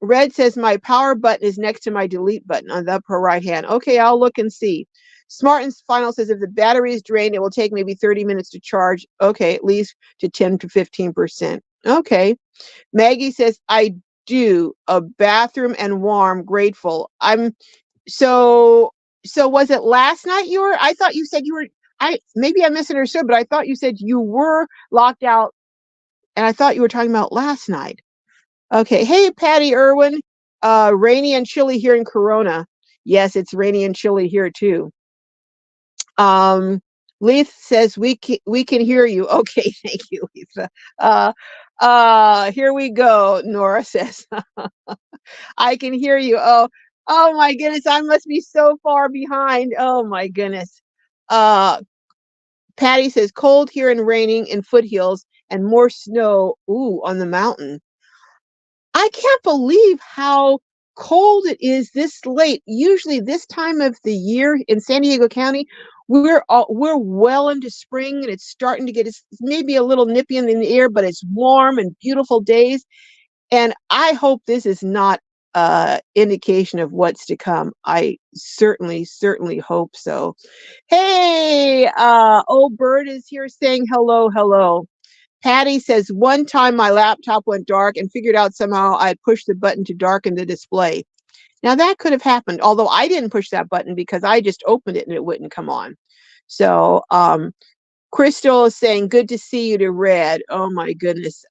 Red says my power button is next to my delete button on the upper right hand. Okay, I'll look and see. Smart and Final says if the battery is drained, it will take maybe 30 minutes to charge. Okay, at least to 10 to 15%. Okay. Maggie says I do a bathroom and warm, grateful. So was it last night I thought you said you were maybe I misunderstood, but I thought you said you were locked out and I thought you were talking about last night. Okay. Hey, Patty Irwin. Rainy and chilly here in Corona. Yes, it's rainy and chilly here too. Leith says we can hear you. Okay, thank you, Lisa. Here we go. Nora says I can hear you. Oh my goodness, I must be so far behind. Oh my goodness. Uh, Patty says cold here and raining in foothills and more snow. Ooh, on the mountain. I can't believe how cold it is this late. Usually this time of the year in San Diego County, we're well into spring and it's starting to get, it's maybe a little nippy in the air, but it's warm and beautiful days. And I hope this is not indication of what's to come. I certainly hope so. Hey, old bird is here saying hello, hello. Patty says, one time my laptop went dark and figured out somehow I had pushed the button to darken the display. Now that could have happened, although I didn't push that button because I just opened it and it wouldn't come on. So Crystal is saying, good to see you to Red. Oh my goodness.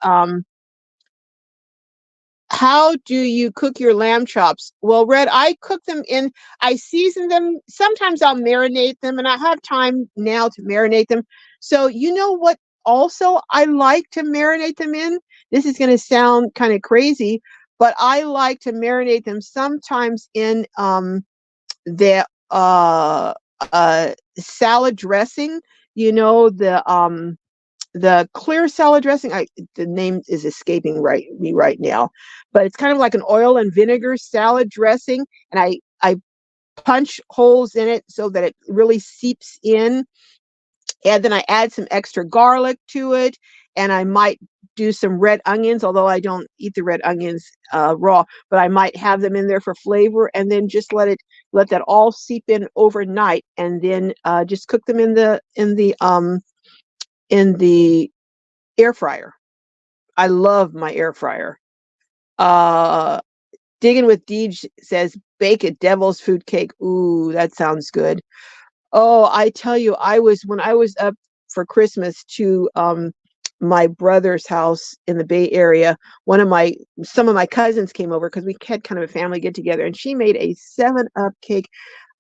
How do you cook your lamb chops? Well, Red, I season them. Sometimes I'll marinate them, and I have time now to marinate them. So you know what also I like to marinate them in? This is going to sound kind of crazy, but I like to marinate them sometimes in the salad dressing, you know, the clear salad dressing. The name is escaping me right now, but it's kind of like an oil and vinegar salad dressing, and I punch holes in it so that it really seeps in, and then I add some extra garlic to it, and I might do some red onions, although I don't eat the red onions raw, but I might have them in there for flavor, and then just let that all seep in overnight, and then just cook them in the air fryer. I love my air fryer. Uh, Digging with Deej says, bake a devil's food cake. Ooh, that sounds good. Oh, I tell you, when I was up for Christmas to my brother's house in the Bay Area, some of my cousins came over because we had kind of a family get together, and she made a 7-Up cake.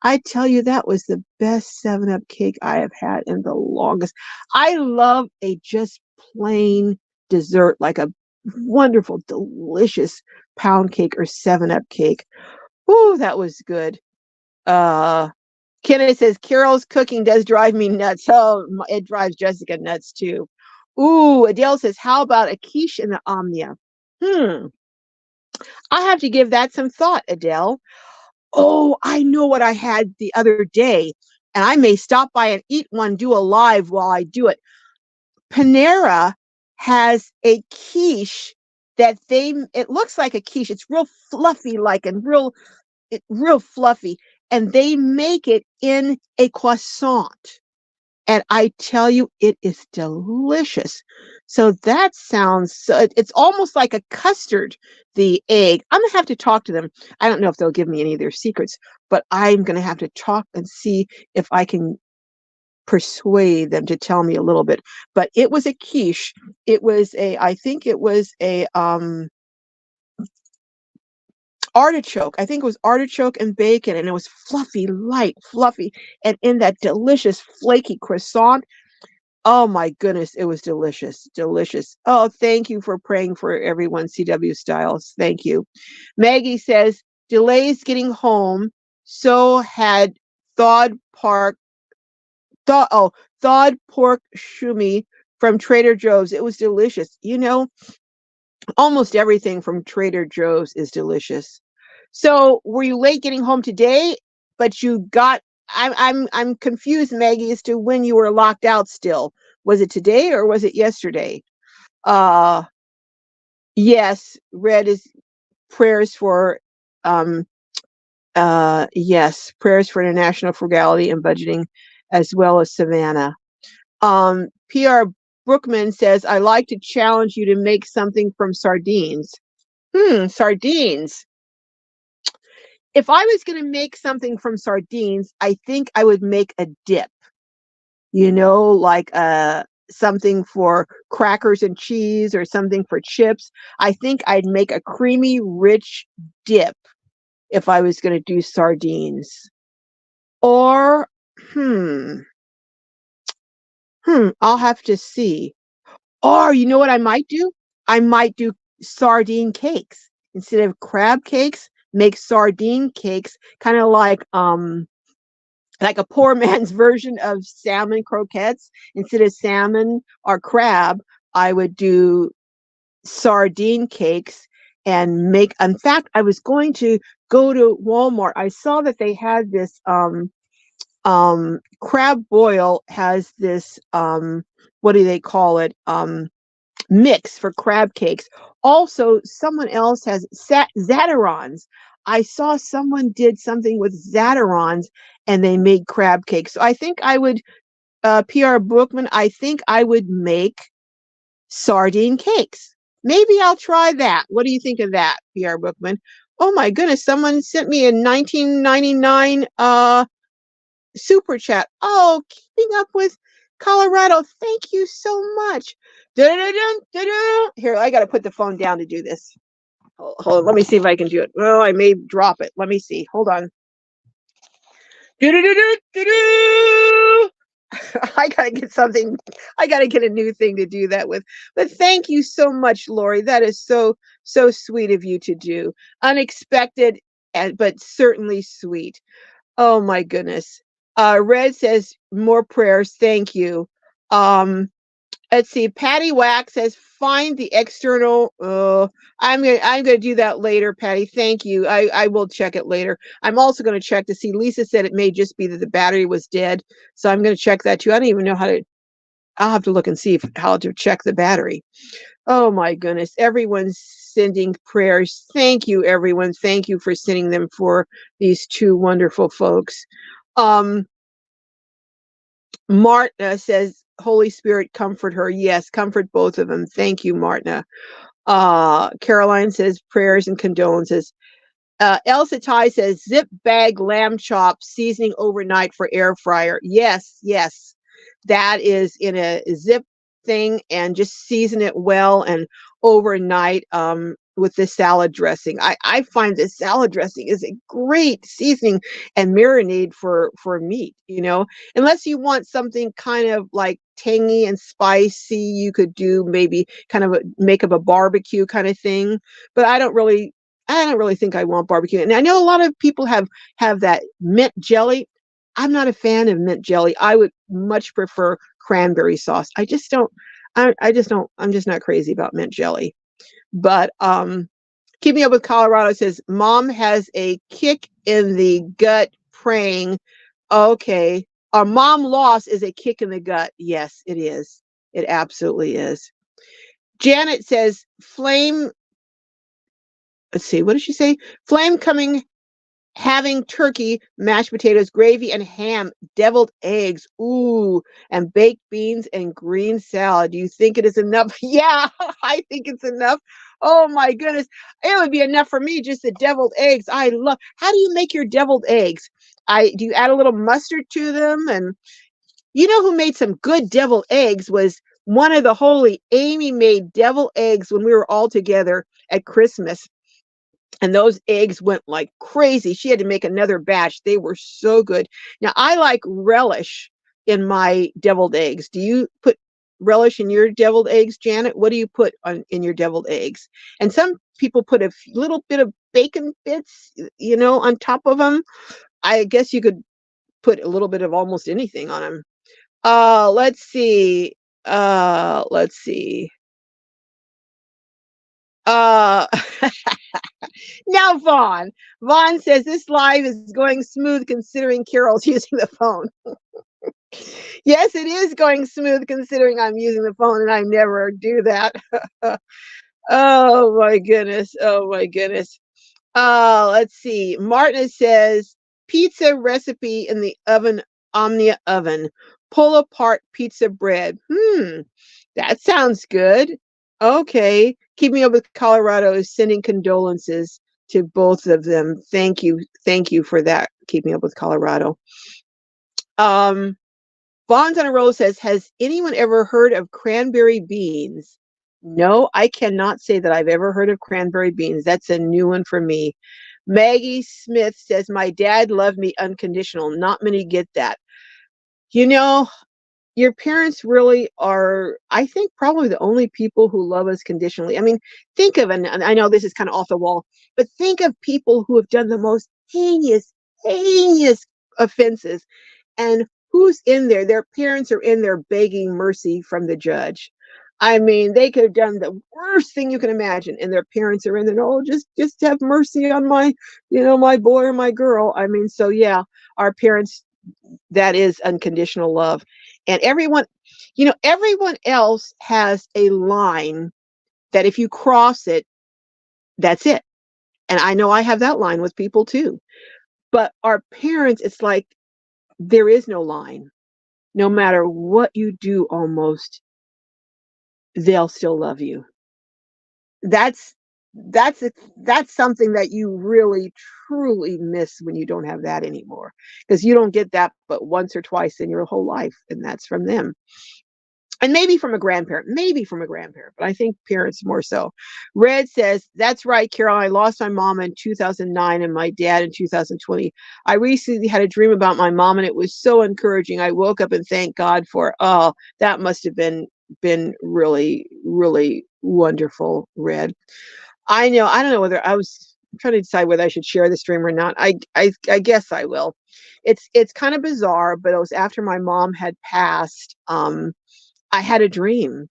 I tell you, that was the best 7-Up cake I have had in the longest. I love a just plain dessert, like a wonderful, delicious pound cake or 7-Up cake. Ooh, that was good. Kenneth says, Carol's cooking does drive me nuts. Oh, it drives Jessica nuts too. Ooh, Adele says, how about a quiche in the Omnia? I have to give that some thought, Adele. Oh, I know what I had the other day, and I may stop by and eat one, do a live while I do it. Panera has a quiche it looks like a quiche. It's real fluffy, real fluffy, and they make it in a croissant. And I tell you, it is delicious. So it's almost like a custard, the egg. I'm going to have to talk to them. I don't know if they'll give me any of their secrets, but I'm going to have to talk and see if I can persuade them to tell me a little bit. But it was a quiche. I think it was a artichoke. I think it was artichoke and bacon, and it was fluffy, light, fluffy, and in that delicious flaky croissant. Oh my goodness, it was delicious, delicious. Oh, thank you for praying for everyone, CW Styles. Thank you. Maggie says, delays getting home, so had thawed pork shumi from Trader Joe's. It was delicious. You know, almost everything from Trader Joe's is delicious. So, were you late getting home today? But you got. I'm confused, Maggie, as to when you were locked out. Still, was it today or was it yesterday? Uh, yes. Red is prayers for. Yes, prayers for international frugality and budgeting, as well as Savannah. PR Brookman says, I like to challenge you to make something from sardines. Sardines. If I was going to make something from sardines, I think I would make a dip, like something for crackers and cheese or something for chips. I think I'd make a creamy, rich dip if I was going to do sardines. Or, I'll have to see. Or, you know what I might do? I might do sardine cakes. Instead of crab cakes, make sardine cakes, kind of like a poor man's version of salmon croquettes. Instead of salmon or crab, I would do sardine cakes and in fact, I was going to go to Walmart. I saw that they had this crab boil has this what do they call it? Mix for crab cakes. Also, someone else has Zatterons. I saw someone did something with Zatterons and they made crab cakes. So I think I would, PR Bookman, I think I would make sardine cakes. Maybe I'll try that. What do you think of that, PR Bookman? Oh my goodness, someone sent me a 1999 super chat. Oh, keeping up with Colorado. Thank you so much. Da-da-da-dun. Here, I got to put the phone down to do this. Hold on. Let me see if I can do it. Oh, I may drop it. Let me see. Hold on. I got to get something. I got to get a new thing to do that with. But thank you so much, Lori. That is so sweet of you to do. Unexpected, but certainly sweet. Oh my goodness. Red says more prayers. Thank you. Um, let's see. Patty Wax says find the external. I'm gonna do that later, Patty. Thank you. I will check it later. I'm also gonna check to see. Lisa said it may just be that the battery was dead, so I'm gonna check that too. I don't even know how to. I'll have to look and see how to check the battery. Oh my goodness. Everyone's sending prayers. Thank you, everyone. Thank you for sending them for these two wonderful folks. Um, Martha says, Holy Spirit, comfort her. Yes, comfort both of them. Thank you, Martha. Caroline says, prayers and condolences. Elsa Tai says, zip bag lamb chop seasoning overnight for air fryer. Yes, yes. That is in a zip thing and just season it well and overnight with the salad dressing. I find this salad dressing is a great seasoning and marinade for meat, you know. Unless you want something kind of like tangy and spicy, you could do maybe kind of make up a barbecue kind of thing. But I don't really think I want barbecue. And I know a lot of people have that mint jelly. I'm not a fan of mint jelly. I would much prefer cranberry sauce. I just don't. I just don't. I'm just not crazy about mint jelly. But keeping up with Colorado says mom has a kick in the gut praying. Okay, our mom loss is a kick in the gut. Yes, it is. It absolutely is. Janet says flame. Let's see. What did she say? Flame coming having turkey, mashed potatoes, gravy, and ham, deviled eggs, ooh, and baked beans and green salad. Do you think it is enough? Yeah, I think it's enough. Oh my goodness. It would be enough for me, just the deviled eggs. I love. How do you make your deviled eggs? I do you add a little mustard to them? And you know who made some good deviled eggs was one of the holy Amy made deviled eggs when we were all together at Christmas, and those eggs went like crazy. She had to make another batch. They were so good. Now, I like relish in my deviled eggs. Do you put relish in your deviled eggs, Janet? What do you put in your deviled eggs? And some people put a little bit of bacon bits, on top of them. I guess you could put a little bit of almost anything on them. Let's see. Let's see. Uh, Now, Vaughn says this live is going smooth considering Carol's using the phone. Yes, it is going smooth considering I'm using the phone and I never do that. Oh my goodness. Oh my goodness. Let's see. Martina says pizza recipe in the oven, Omnia oven. Pull apart pizza bread. That sounds good. Okay. Keeping up with Colorado is sending condolences to both of them. Thank you. Thank you for that. Keeping up with Colorado. Bonds on a Roll says, has anyone ever heard of cranberry beans? No, I cannot say that I've ever heard of cranberry beans. That's a new one for me. Maggie Smith says, my dad loved me unconditional. Not many get that. You know, your parents really are, I think, probably the only people who love us conditionally. I mean, think of, and I know this is kind of off the wall, but think of people who have done the most heinous offenses, and who's in there? Their parents are in there begging mercy from the judge. I mean, they could have done the worst thing you can imagine, and their parents are in there. Oh, just have mercy on my, my boy or my girl. I mean, so yeah, our parents, that is unconditional love. And everyone else has a line that if you cross it, that's it. And I know I have that line with people too. But our parents, it's like there is no line. No matter what you do, almost, they'll still love you. That's that's something that you really truly miss when you don't have that anymore, because you don't get that but once or twice in your whole life, and that's from them. And maybe from a grandparent, but I think parents more so. Red says, that's right, Carol. I lost my mom in 2009 and my dad in 2020. I recently had a dream about my mom and it was so encouraging. I woke up and thanked God for it. Oh, that must have been really, really wonderful, Red. I know. I don't know whether I'm trying to decide whether I should share the stream or not. I guess I will. It's kind of bizarre, but it was after my mom had passed. I had a dream,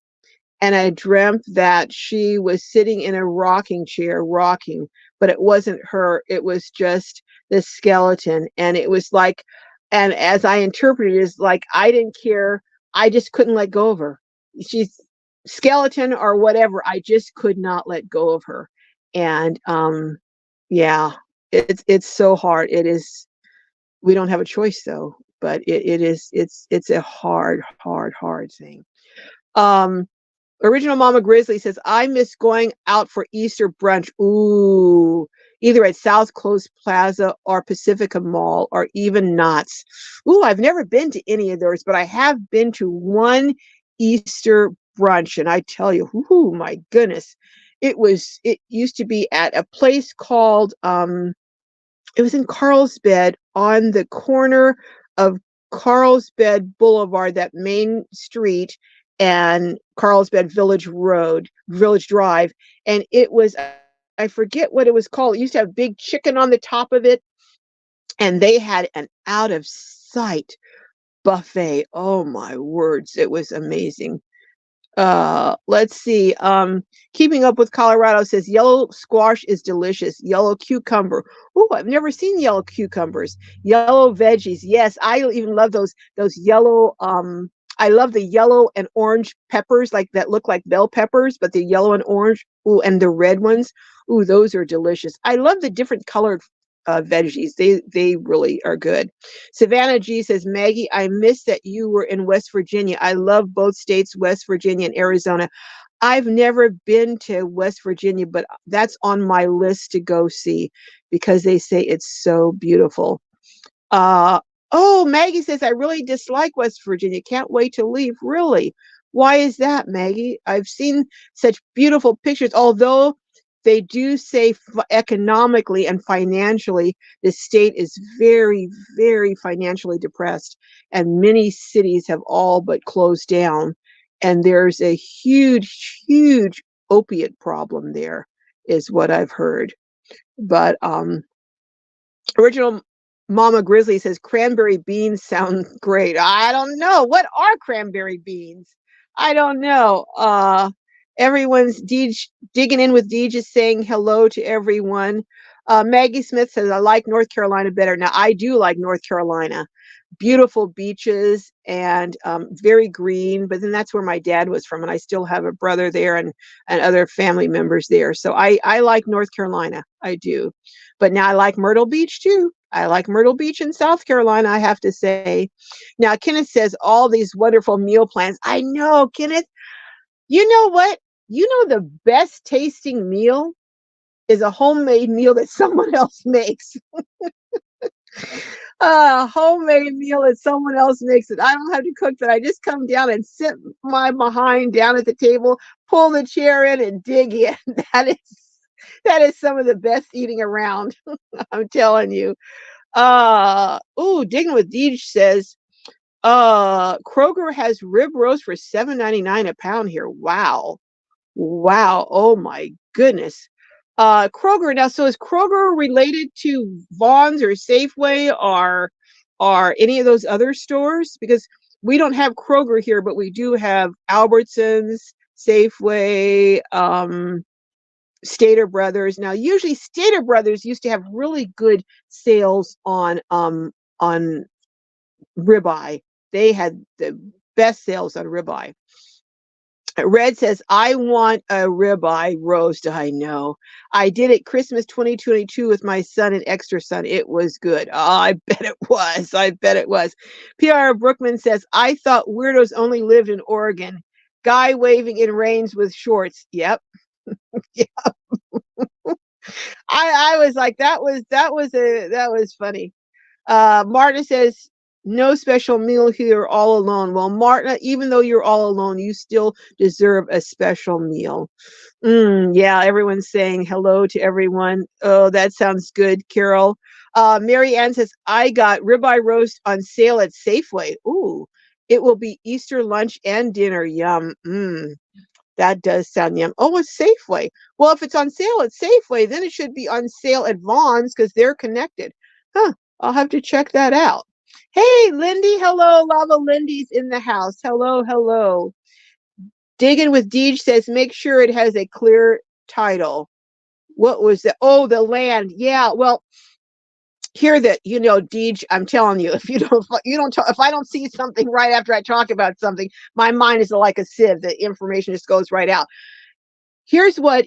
and I dreamt that she was sitting in a rocking chair rocking, but it wasn't her. It was just this skeleton, and it was like, and as I interpreted it, is like I didn't care. I just couldn't let go of her. She's skeleton or whatever. I just could not let go of her, and yeah, it's so hard. It is. We don't have a choice though, but it is. It's a hard thing. Um, Original Mama Grizzly says, I miss going out for Easter brunch. Ooh, either at South Coast Plaza or Pacifica Mall or even Knott's. Ooh, I've never been to any of those, but I have been to one Easter brunch. And I tell you, ooh, my goodness, it used to be at a place called, it was in Carlsbad on the corner of Carlsbad Boulevard, that main street, and Carlsbad Village Drive. And it was, I forget what it was called. It used to have big chicken on the top of it. And they had an out of sight buffet. Oh my words. It was amazing. Let's see. Keeping Up with Colorado says yellow squash is delicious. Yellow cucumber. Oh, I've never seen yellow cucumbers. Yellow veggies. Yes, I even love those yellow. I love the yellow and orange peppers, like that look like bell peppers, but the yellow and orange. Ooh, and the red ones. Ooh, those are delicious. I love the different colored veggies. They really are good. Savannah G says, Maggie, I miss that you were in West Virginia. I love both states, West Virginia and Arizona. I've never been to West Virginia, but that's on my list to go see because they say it's so beautiful. Oh, Maggie says, I really dislike West Virginia. Can't wait to leave. Really? Why is that, Maggie? I've seen such beautiful pictures, although they do say economically and financially, the state is very financially depressed, and many cities have all but closed down. And there's a huge opiate problem there, is what I've heard. But Original Mama Grizzly says cranberry beans sound great. I don't know. What are cranberry beans? I don't know. Everyone's digging in with Deej is saying hello to everyone. Maggie Smith says, I like North Carolina better. Now, I do like North Carolina. Beautiful beaches and very green, but then that's where my dad was from, and I still have a brother there and other family members there. So I like North Carolina. I do. But now I like Myrtle Beach too. I like Myrtle Beach in South Carolina, I have to say. Now, Kenneth says all these wonderful meal plans. I know, Kenneth. You know what? You know the best tasting meal is a homemade meal that someone else makes. A homemade meal that someone else makes it. I don't have to cook that. I just come down and sit my behind down at the table, pull the chair in and dig in. That is some of the best eating around. I'm telling you. Digging with Deej says, Kroger has rib roast for $7.99 a pound here. Wow. Oh my goodness. Kroger. Now, so is Kroger related to Vaughn's or Safeway or any of those other stores? Because we don't have Kroger here, but we do have Albertsons, Safeway, Stater Brothers. Now, usually Stater Brothers used to have really good sales on ribeye. They had the best sales on ribeye. Red says, I want a ribeye roast. I know. I did it Christmas 2022 with my son and extra son. It was good. Oh, I bet it was. I bet it was. PR Brookman says, I thought weirdos only lived in Oregon. Guy waving in rains with shorts. Yep. Yeah. I was like, that was funny. Marta says, no special meal here, all alone. Well, Marta, even though you're all alone, you still deserve a special meal. Yeah, everyone's saying hello to everyone. Oh, that sounds good, Carol. Mary Ann says, I got ribeye roast on sale at Safeway. Ooh, it will be Easter lunch and dinner. Yum. That does sound yum. Oh, it's Safeway. Well, if it's on sale at Safeway, then it should be on sale at Vaughn's because they're connected. Huh. I'll have to check that out. Hey, Lindy. Hello. Lava Lindy's in the house. Hello, hello. Digging with Deej says, make sure it has a clear title. What was that? Oh, the land. Yeah. Well, here that Deej, I'm telling you, if if I don't see something right after I talk about something, my mind is like a sieve. The information just goes right out. Here's what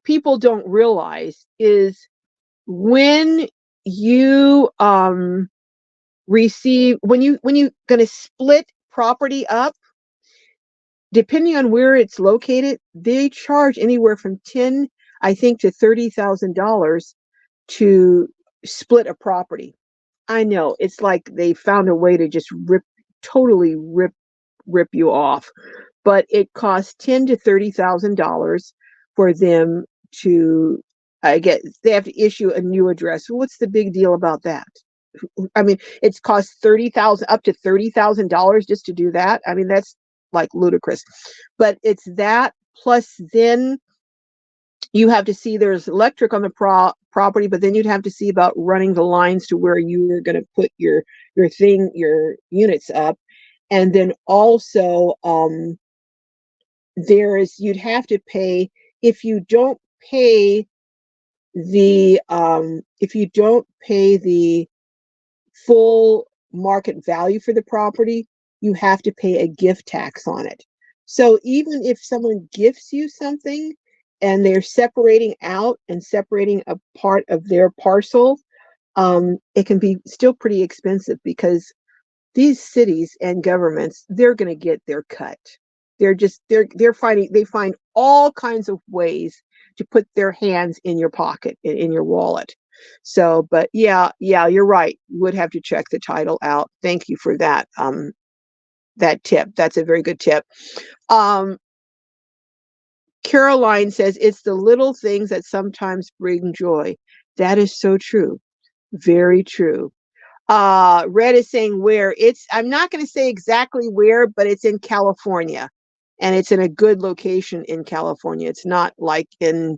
people don't realize is when you when you going to split property up, depending on where it's located, they charge anywhere from I think to $30,000 to split a property. I know it's like they found a way to just totally rip you off, but it costs $10,000 to $30,000 for them to. I guess they have to issue a new address. What's the big deal about that? I mean, it's cost up to $30,000 just to do that. I mean, that's like ludicrous. But it's that plus then you have to see there's electric on the property, but then you'd have to see about running the lines to where you're going to put your units up. And then also you'd have to pay if you don't pay the full market value for the property, you have to pay a gift tax on it. So even if someone gifts you something and they're separating out and separating a part of their parcel, it can be still pretty expensive because these cities and governments, they're going to get their cut. They find all kinds of ways to put their hands in your pocket, in your wallet. So, but yeah, you're right. You would have to check the title out. Thank you for that. That tip. That's a very good tip. Caroline says it's the little things that sometimes bring joy. That is so true. Very true. Red is saying where I'm not going to say exactly where, but it's in California and it's in a good location in California. It's not like in,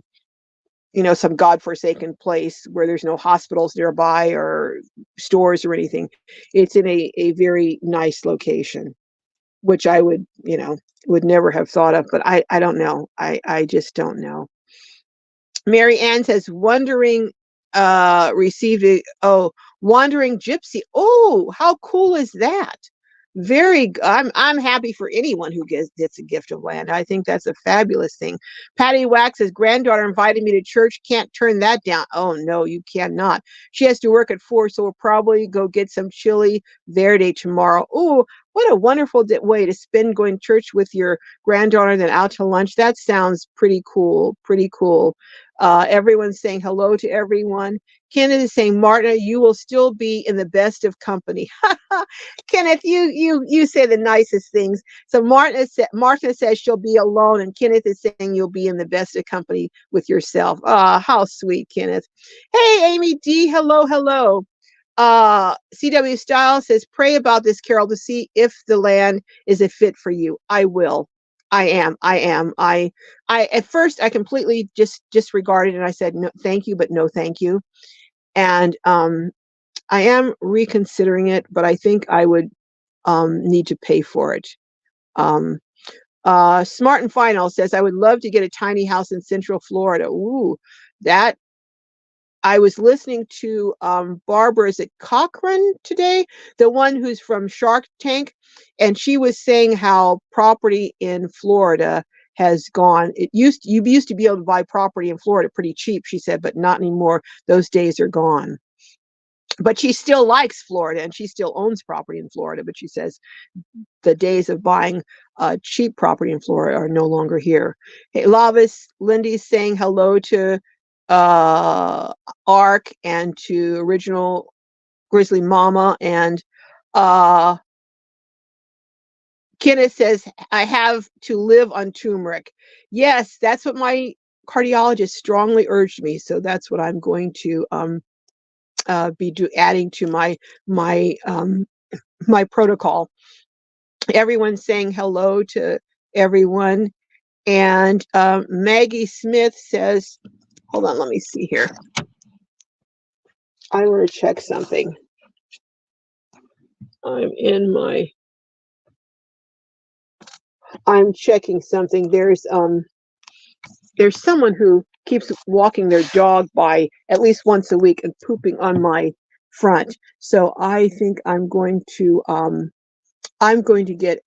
some godforsaken place where there's no hospitals nearby or stores or anything. It's in a very nice location, which I would never have thought of, but I don't know. I just don't know. Mary Ann says, wandering wandering gypsy. Oh, how cool is that? I'm happy for anyone who gets a gift of land. I think that's a fabulous thing. Patty Wax says, granddaughter invited me to church. Can't turn that down. Oh no, you cannot. She has to work at 4, so we'll probably go get some chili verde tomorrow. Oh, what a wonderful way to spend going to church with your granddaughter, then out to lunch. That sounds pretty cool. Pretty cool. Everyone's saying hello to everyone. Kenneth is saying, Marta, you will still be in the best of company. Kenneth, you say the nicest things. So Martha says she'll be alone, and Kenneth is saying you'll be in the best of company with yourself. How sweet, Kenneth. Hey, Amy D, hello, hello. CW Style says, pray about this, Carol, to see if the land is a fit for you. I will. I am. I at first I completely just disregarded it and I said no, thank you, but no, thank you. And I am reconsidering it, but I think I would need to pay for it. Smart and Final says, I would love to get a tiny house in Central Florida. Ooh, that. I was listening to Barbara, is it Cochran today? The one who's from Shark Tank. And she was saying how property in Florida has gone. You used to be able to buy property in Florida pretty cheap, she said, but not anymore. Those days are gone. But she still likes Florida and she still owns property in Florida. But she says the days of buying cheap property in Florida are no longer here. Hey, Lavis, Lindy's saying hello to Ark and to Original Grizzly Mama, and Kenneth says, I have to live on turmeric. Yes, that's what my cardiologist strongly urged me. So that's what I'm going to be adding to my protocol. Everyone's saying hello to everyone. And Maggie Smith says, hold on, let me see here. I want to check something. I'm checking something. There's someone who keeps walking their dog by at least once a week and pooping on my front. So I think I'm going to get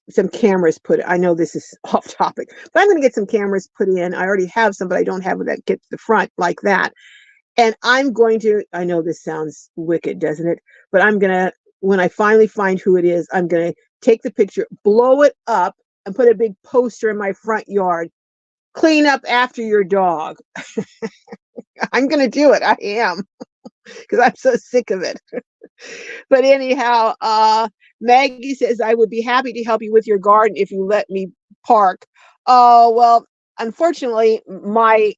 some cameras put. I know this is off topic, but I'm going to get some cameras put in. I already have some, but I don't have one that gets the front like that. And I'm going to, I know this sounds wicked, doesn't it? But I'm going to, when I finally find who it is, I'm going to take the picture, blow it up, and put a big poster in my front yard. Clean up after your dog. I'm going to do it. I am, because I'm so sick of it. But anyhow, Maggie says, I would be happy to help you with your garden if you let me park. Oh, well, unfortunately, my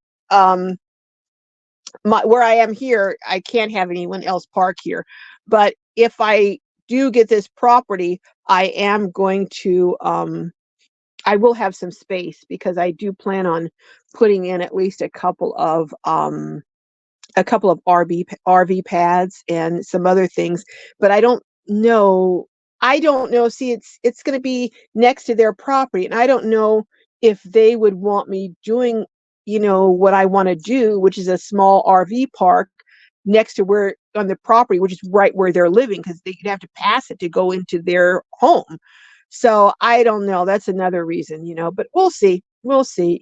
where I am here, I can't have anyone else park here. But if I do get this property, I am going to I will have some space, because I do plan on putting in at least a couple of RV pads and some other things, but I don't know. See, it's going to be next to their property, and I don't know if they would want me doing, what I want to do, which is a small RV park next to where on the property, which is right where they're living, because they'd have to pass it to go into their home. So I don't know. That's another reason, but we'll see. We'll see.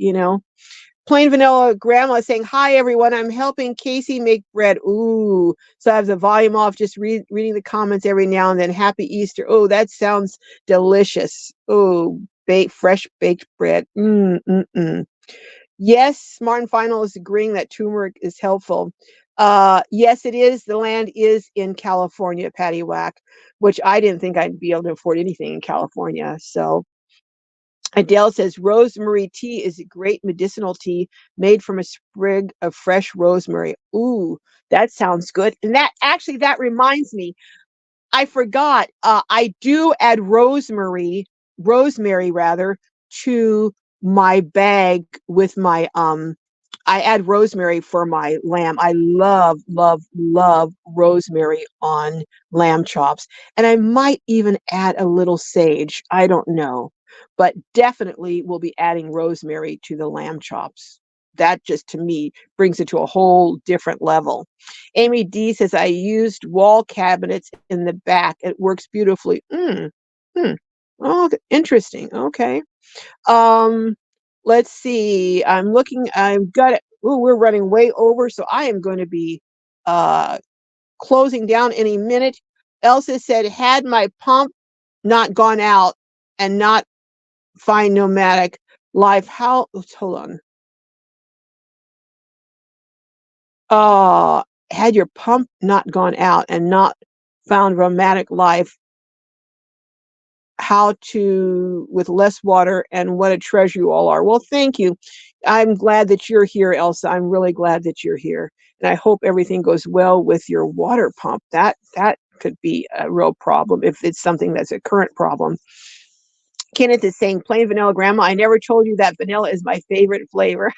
Plain vanilla grandma saying, hi, everyone. I'm helping Casey make bread. Ooh. So I have the volume off, just reading the comments every now and then. Happy Easter. Oh, that sounds delicious. Oh, fresh baked bread. Yes, Martin Final is agreeing that turmeric is helpful. Yes, it is. The land is in California, Patty Whack, which I didn't think I'd be able to afford anything in California. So Adele says rosemary tea is a great medicinal tea made from a sprig of fresh rosemary. Ooh, that sounds good. And that reminds me, I forgot. I do add rosemary rather, to my bag with my I add rosemary for my lamb. I love, love, love rosemary on lamb chops. And I might even add a little sage. I don't know. But definitely will be adding rosemary to the lamb chops. That just, to me, brings it to a whole different level. Amy D says, I used wall cabinets in the back. It works beautifully. Oh, interesting. Okay. Let's see. I've got it. Ooh, we're running way over, so I am going to be closing down any minute. Elsa said, had my pump not gone out and not find nomadic life, hold on. Had your pump not gone out and not found nomadic life, how to with less water, and what a treasure you all are. Well, thank you. I'm glad that you're here, Elsa. I'm really glad that you're here. And I hope everything goes well with your water pump. That could be a real problem if it's something that's a current problem. Kenneth is saying, plain vanilla grandma, I never told you that vanilla is my favorite flavor.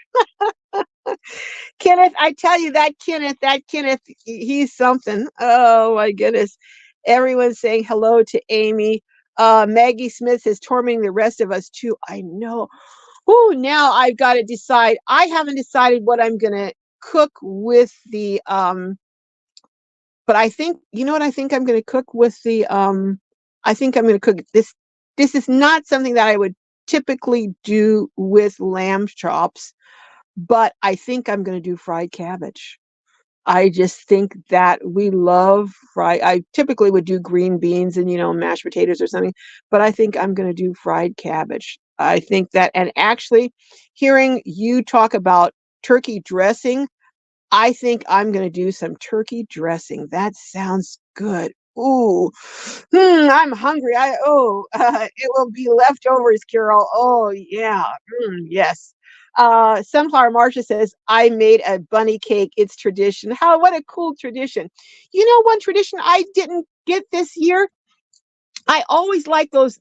Kenneth, I tell you, that Kenneth, he's something. Oh my goodness. Everyone's saying hello to Amy. Maggie Smith is tormenting the rest of us too. I know. Oh, now I've got to decide. I haven't decided what I'm gonna cook with the but I think, you know what I think I'm gonna cook with the I think I'm gonna cook this. This is not something that I would typically do with lamb chops, but I think I'm gonna do fried cabbage. I just think that we love fried. I typically would do green beans and, mashed potatoes or something, but I think I'm going to do fried cabbage. I think that, and actually hearing you talk about turkey dressing, I think I'm going to do some turkey dressing. That sounds good. Ooh, I'm hungry. It will be leftovers, Carol. Oh yeah, yes. Sunflower Marsha says, I made a bunny cake. It's tradition. What a cool tradition. One tradition I didn't get this year. I always like those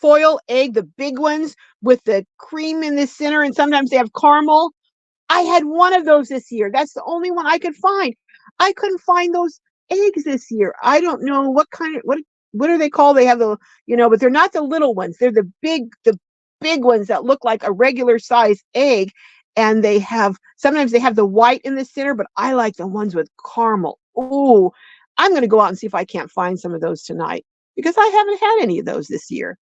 foil egg, the big ones with the cream in the center, and sometimes they have caramel. I had one of those this year. That's the only one I could find. I couldn't find those eggs this year. I don't know what kind of what are they called? They have but they're not the little ones. They're the big ones that look like a regular size egg, and sometimes they have the white in the center, but I like the ones with caramel. Ooh, I'm going to go out and see if I can't find some of those tonight because I haven't had any of those this year.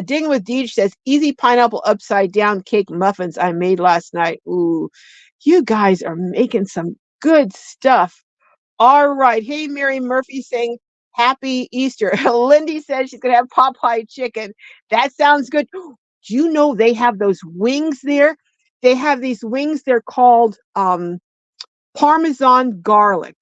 Ding with Deej says, easy pineapple upside down cake muffins I made last night. Ooh, you guys are making some good stuff. All right. Hey, Mary Murphy saying, happy Easter. Lindy says she's going to have Popeye chicken. That sounds good. Do you know they have those wings there? They have these wings. They're called Parmesan garlic.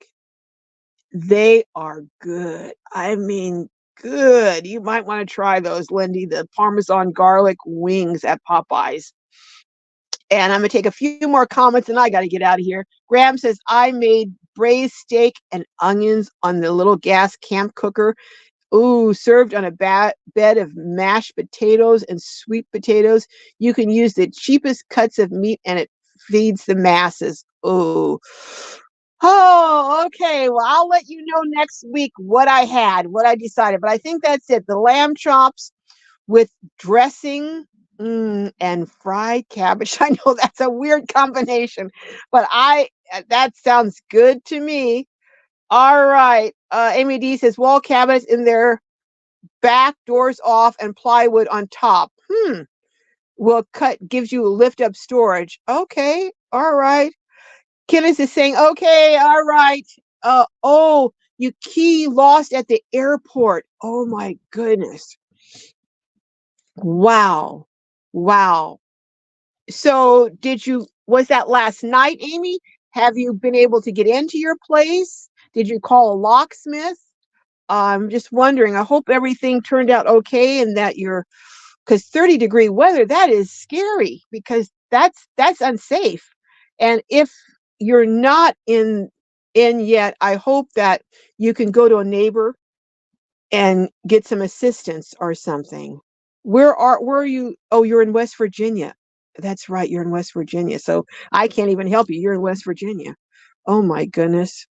They are good. I mean, good. You might want to try those, Lindy, the Parmesan garlic wings at Popeyes. And I'm going to take a few more comments and I got to get out of here. Graham says, I made braised steak and onions on the little gas camp cooker. Ooh, served on a bed of mashed potatoes and sweet potatoes. You can use the cheapest cuts of meat and it feeds the masses. Ooh. Oh, okay. Well, I'll let you know next week what I decided. But I think that's it. The lamb chops with dressing and fried cabbage. I know that's a weird combination, but that sounds good to me. All right. Amy D says wall cabinets in their back, doors off, and plywood on top. Will cut gives you lift up storage. Okay. All right. Kenneth is saying, okay, all right. You key lost at the airport. Oh my goodness. Wow. Wow. So was that last night, Amy? Have you been able to get into your place? Did you call a locksmith? I'm just wondering. I hope everything turned out okay and that because 30-degree weather, that is scary because that's unsafe. And if you're not in yet, I hope that you can go to a neighbor and get some assistance or something. Where are you? Oh, you're in West Virginia. That's right, you're in West Virginia. So I can't even help you. You're in West Virginia. Oh my goodness.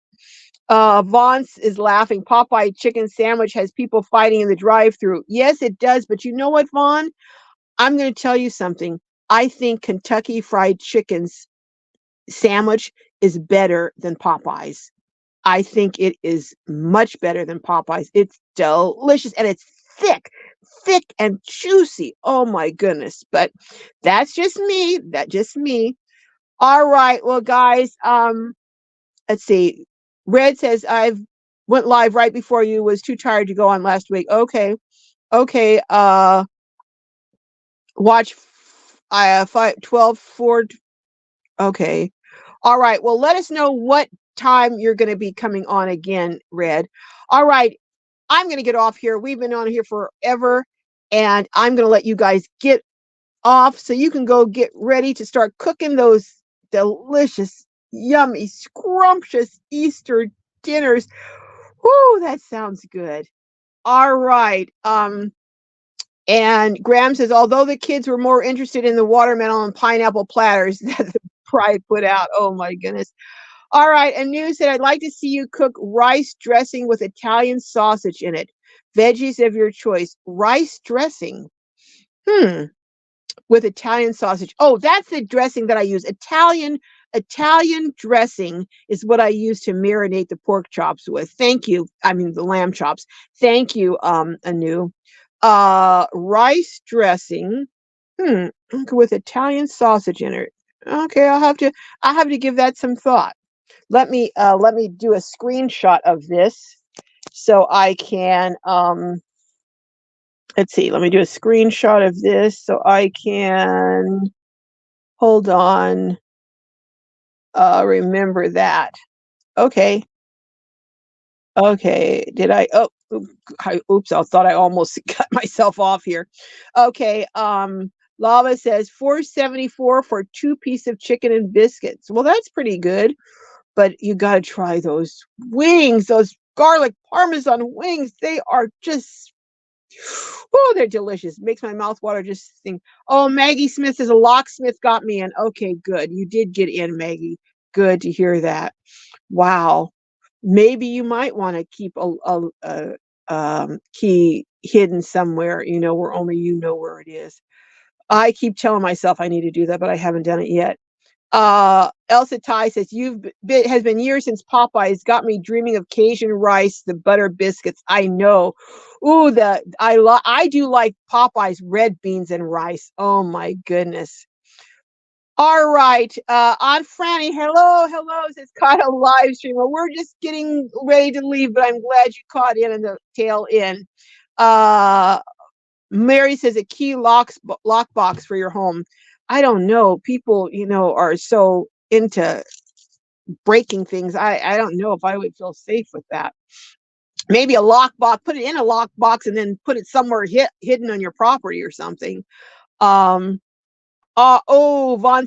Vance is laughing. Popeye chicken sandwich has people fighting in the drive-through. Yes, it does. But you know what, Vaughn? I'm going to tell you something. I think Kentucky Fried Chicken's sandwich is better than Popeye's. I think it is much better than Popeye's. It's delicious and it's thick and juicy. Oh my goodness. But that's just me. All right. Well, guys, let's see. Red says I've went live right before you, was too tired to go on last week. Okay. Watch 12 4. Okay. All right. Well, let us know what time you're going to be coming on again, Red. All right. I'm going to get off here. We've been on here forever, and I'm going to let you guys get off so you can go get ready to start cooking those delicious, yummy, scrumptious Easter dinners. Whoo, that sounds good. All right. And Graham says, although the kids were more interested in the watermelon and pineapple platters that the bride put out. Oh my goodness. All right. Anu said, I'd like to see you cook rice dressing with Italian sausage in it. Veggies of your choice. Rice dressing. With Italian sausage. Oh, that's the dressing that I use. Italian dressing is what I use to marinate the pork chops with. Thank you. I mean the lamb chops. Thank you, Anu. Rice dressing. With Italian sausage in it. Okay, I'll have to give that some thought. Let me do a screenshot of this so I can let's see, let me do a screenshot of this so I can hold on. Remember that. Okay. Did I oops, I thought I almost cut myself off here. Okay, Lava says $4.74 for 2 pieces of chicken and biscuits. Well, that's pretty good. But you got to try those wings, those garlic parmesan wings. They are just Oh, they're delicious. Makes my mouth water just think. Oh, Maggie Smith says a locksmith got me in. Okay, good. You did get in, Maggie. Good to hear that. Wow. Maybe you might want to keep a key hidden somewhere, where only you know where it is. I keep telling myself I need to do that, but I haven't done it yet. Elsa Ty says, has been years since Popeyes got me dreaming of Cajun rice, the butter biscuits. I know. Ooh, I do like Popeyes red beans and rice. Oh my goodness. All right. Aunt Franny, hello. It's caught a live stream. Well, we're just getting ready to leave, but I'm glad you caught in the tail end. Mary says a key lockbox for your home. I don't know. People, are so into breaking things. I don't know if I would feel safe with that. Maybe a lockbox, put it in a lockbox and then put it somewhere hidden on your property or something. Vaughn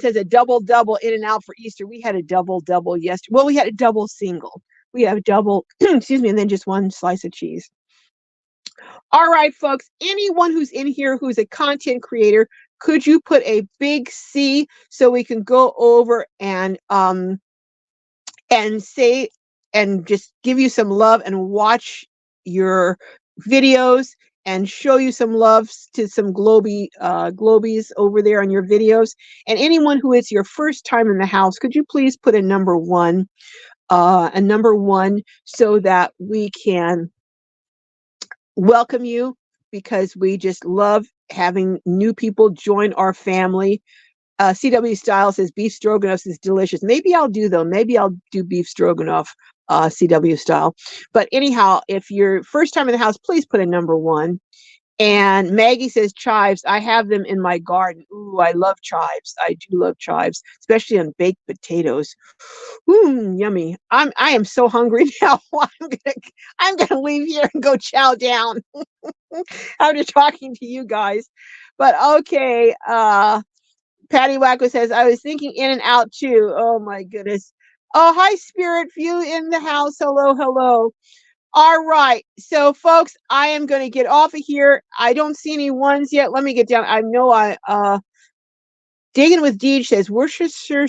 says a double in and out for Easter. We had a double yesterday. Well, we had a double single. We have a double, excuse me, and then just one slice of cheese. All right, folks, anyone who's in here who's a content creator, could you put a big C so we can go over and say and just give you some love and watch your videos and show you some love to some Glowbies over there on your videos. And anyone who is your first time in the house, could you please put a number one so that we can welcome you, because we just love having new people join our family. CW Style says beef stroganoff is delicious. Maybe I'll do beef stroganoff, CW Style. But anyhow, if you're first time in the house, please put a number one. And Maggie says chives. I have them in my garden. Ooh, I love chives. I do love chives, especially on baked potatoes. Ooh, yummy. I am so hungry now. I'm gonna leave here and go chow down after talking to you guys. But okay, Patty Wacko says, I was thinking in and out too. Oh my goodness. Oh, hi, Spirit View in the house. Hello. All right. So, folks, I am going to get off of here. I don't see any ones yet. Let me get down. I know Digging with Deej says, Worcestershire,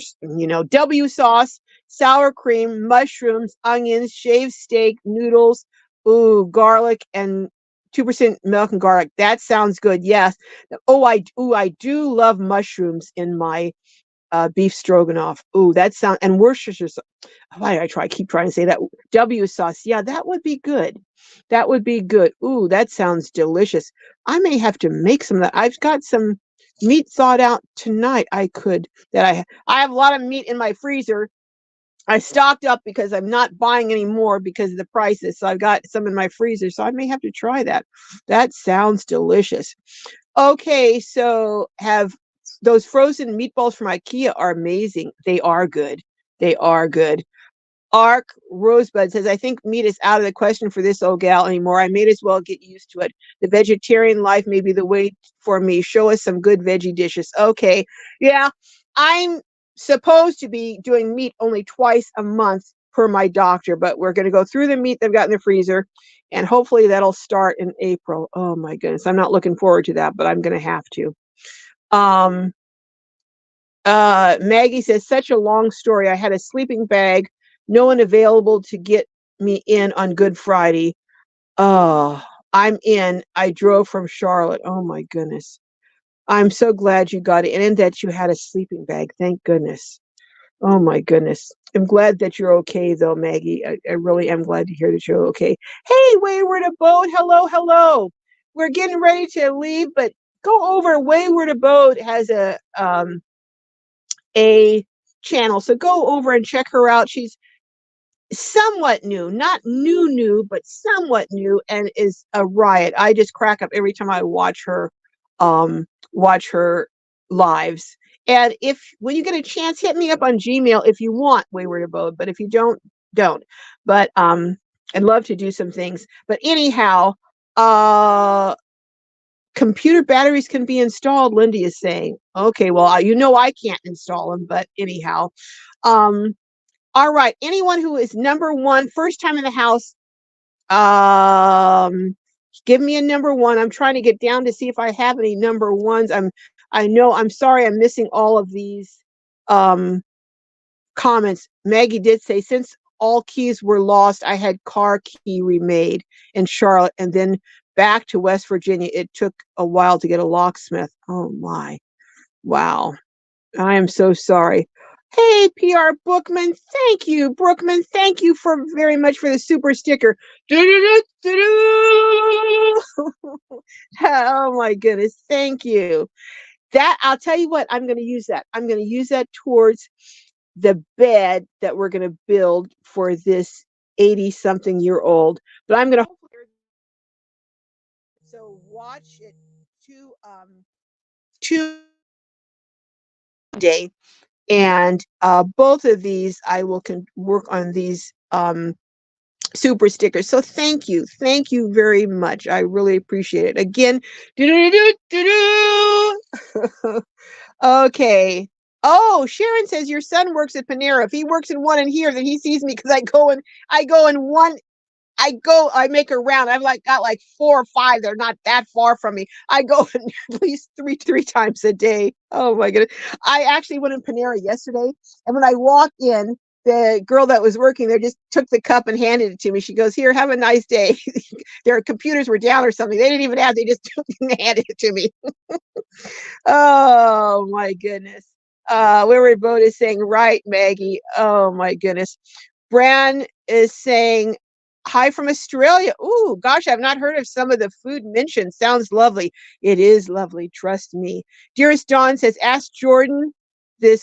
W sauce, sour cream, mushrooms, onions, shaved steak, noodles, garlic, and 2% milk and garlic. That sounds good. Yes. I do love mushrooms in my beef stroganoff. That sounds, and Worcestershire. Why did I keep trying to say that? W sauce. Yeah, that would be good. That would be good. That sounds delicious. I may have to make some of that. I've got some meat thawed out tonight. I have a lot of meat in my freezer. I stocked up because I'm not buying any more because of the prices. So I've got some in my freezer. So I may have to try that. That sounds delicious. Okay, so have those frozen meatballs from IKEA are amazing. They are good. Ark Rosebud says, I think meat is out of the question for this old gal anymore. I may as well get used to it. The vegetarian life may be the way for me. Show us some good veggie dishes. Okay. Yeah, I'm supposed to be doing meat only twice a month per my doctor, but we're going to go through the meat they've got in the freezer, and hopefully that'll start in April. Oh my goodness. I'm not looking forward to that, but I'm going to have to. Maggie says, such a long story. I had a sleeping bag, no one available to get me in on Good Friday. Oh, I'm in. I drove from Charlotte. Oh my goodness. I'm so glad you got it and that you had a sleeping bag. Thank goodness. Oh my goodness. I'm glad that you're okay though, Maggie. I really am glad to hear that you're okay. Hey, Wayward Abode. Hello. We're getting ready to leave, but go over. Wayward Abode has a channel, so go over and check her out. She's somewhat new, not new, but somewhat new, and is a riot. I just crack up every time I watch her lives. And when you get a chance, hit me up on Gmail if you want, Wayward Abode, but if you don't. But I'd love to do some things. But anyhow, computer batteries can be installed, Lindy is saying. Okay, well, I can't install them, but anyhow. All right, anyone who is number one, first time in the house, Give me a number one. I'm trying to get down to see if I have any number ones. I know, I'm sorry I'm missing all of these comments. Maggie did say, since all keys were lost, I had car key remade in Charlotte and then back to West Virginia. It took a while to get a locksmith. Oh my. Wow. I am so sorry. Hey, PR Bookman, thank you, Brookman. Thank you for very much for the super sticker. Oh my goodness, thank you. That, I'll tell you what, I'm going to use that. I'm going to use that towards the bed that we're going to build for this 80-something-year-old. But I'm going to. So watch it to day. And both of these, I will work on these super stickers. So thank you very much. I really appreciate it. Again, okay. Oh, Sharon says your son works at Panera. If he works in one in here, then he sees me because I go in one. I make a round. I've got like 4 or 5. They're not that far from me. I go in at least three times a day. Oh my goodness. I actually went in Panera yesterday, and when I walked in, the girl that was working there just took the cup and handed it to me. She goes, "Here, have a nice day." Their computers were down or something. They didn't even have, they just took and handed it to me. Oh my goodness. Where Boat is saying, right, Maggie. Oh my goodness. Bran is saying, hi from Australia. Ooh, gosh, I've not heard of some of the food mentioned. Sounds lovely. It is lovely, trust me. Dearest Dawn says, ask Jordan the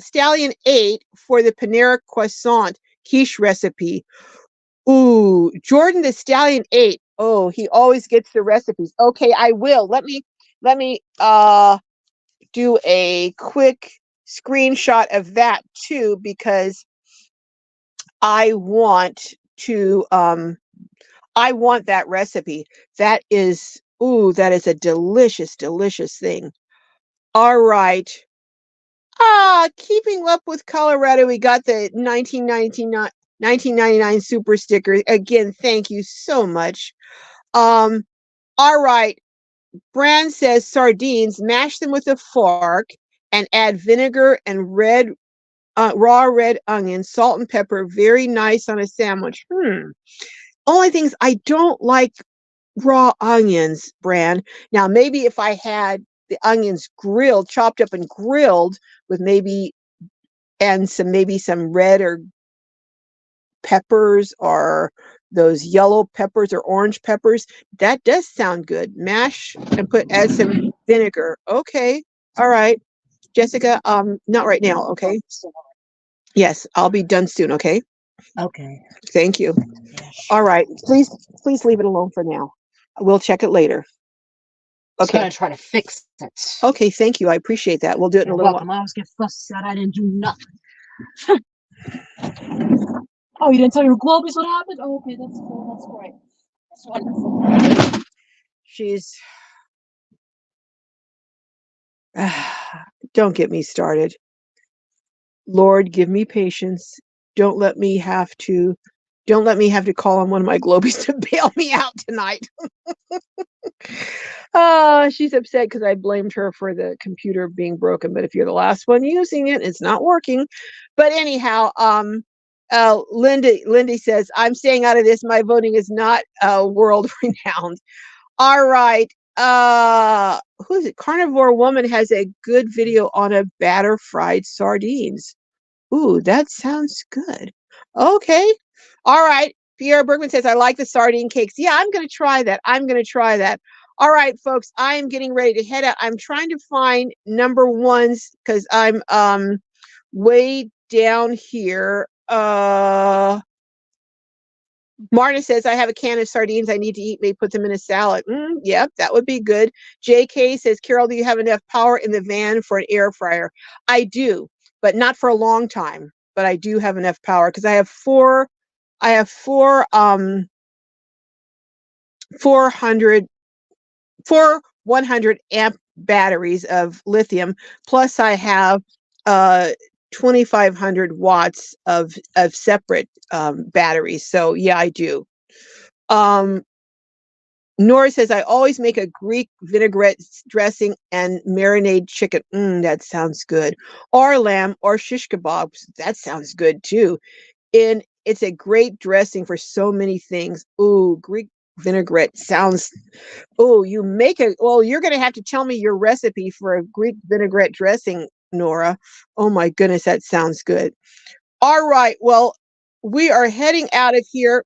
Stallion 8 for the Panera croissant quiche recipe. Ooh, Jordan the Stallion 8. Oh, he always gets the recipes. Okay, I will. Let me do a quick screenshot of that too, because I want to I want that recipe. That is, ooh, that is a delicious thing. All right. Keeping up with Colorado, we got the 1999 super sticker. Again, thank you so much. All right. Bran says sardines, mash them with a fork and add vinegar and raw red onion, salt and pepper. Very nice on a sandwich. Only things, I don't like raw onions, Bran. Now, maybe if I had the onions grilled, chopped up and grilled with maybe some red or peppers, or those yellow peppers or orange peppers, that does sound good. Mash and add some vinegar. Okay. All right. Jessica, not right now, okay? Yes, I'll be done soon, okay? Okay. Thank you. All right. Please leave it alone for now. We'll check it later. Okay. Okay. I'm gonna try to fix it. Okay, thank you. I appreciate that. We'll do it in a little while. I always get fussed that I didn't do nothing. Oh, you didn't tell your Glowbies what happened? Oh, okay, that's cool. That's great. That's wonderful. She's don't get me started. Lord, give me patience. Don't let me have to call on one of my Globies to bail me out tonight. She's upset because I blamed her for the computer being broken. But if you're the last one using it, it's not working. But anyhow, Lindy says, I'm staying out of this. My voting is not world renowned. All right. Who's it? Carnivore Woman has a good video on a batter fried sardines. Ooh, that sounds good. Okay. All right. Pierre Bergman says, I like the sardine cakes. Yeah, I'm going to try that. All right, folks, I am getting ready to head out. I'm trying to find number ones because I'm way down here. Marta says, I have a can of sardines I need to eat. May put them in a salad. Yep, that would be good. JK says, Carol, do you have enough power in the van for an air fryer? I do, but not for a long time. But I do have enough power because I have four 100 amp batteries of lithium, plus I have 2,500 watts of separate batteries. So yeah, I do. Nora says, I always make a Greek vinaigrette dressing and marinade chicken. That sounds good. Or lamb or shish kebabs. That sounds good too. And it's a great dressing for so many things. Ooh, Greek vinaigrette sounds. Oh, you make it. Well, you're going to have to tell me your recipe for a Greek vinaigrette dressing, Nora. Oh my goodness, that sounds good. All right. Well, we are heading out of here.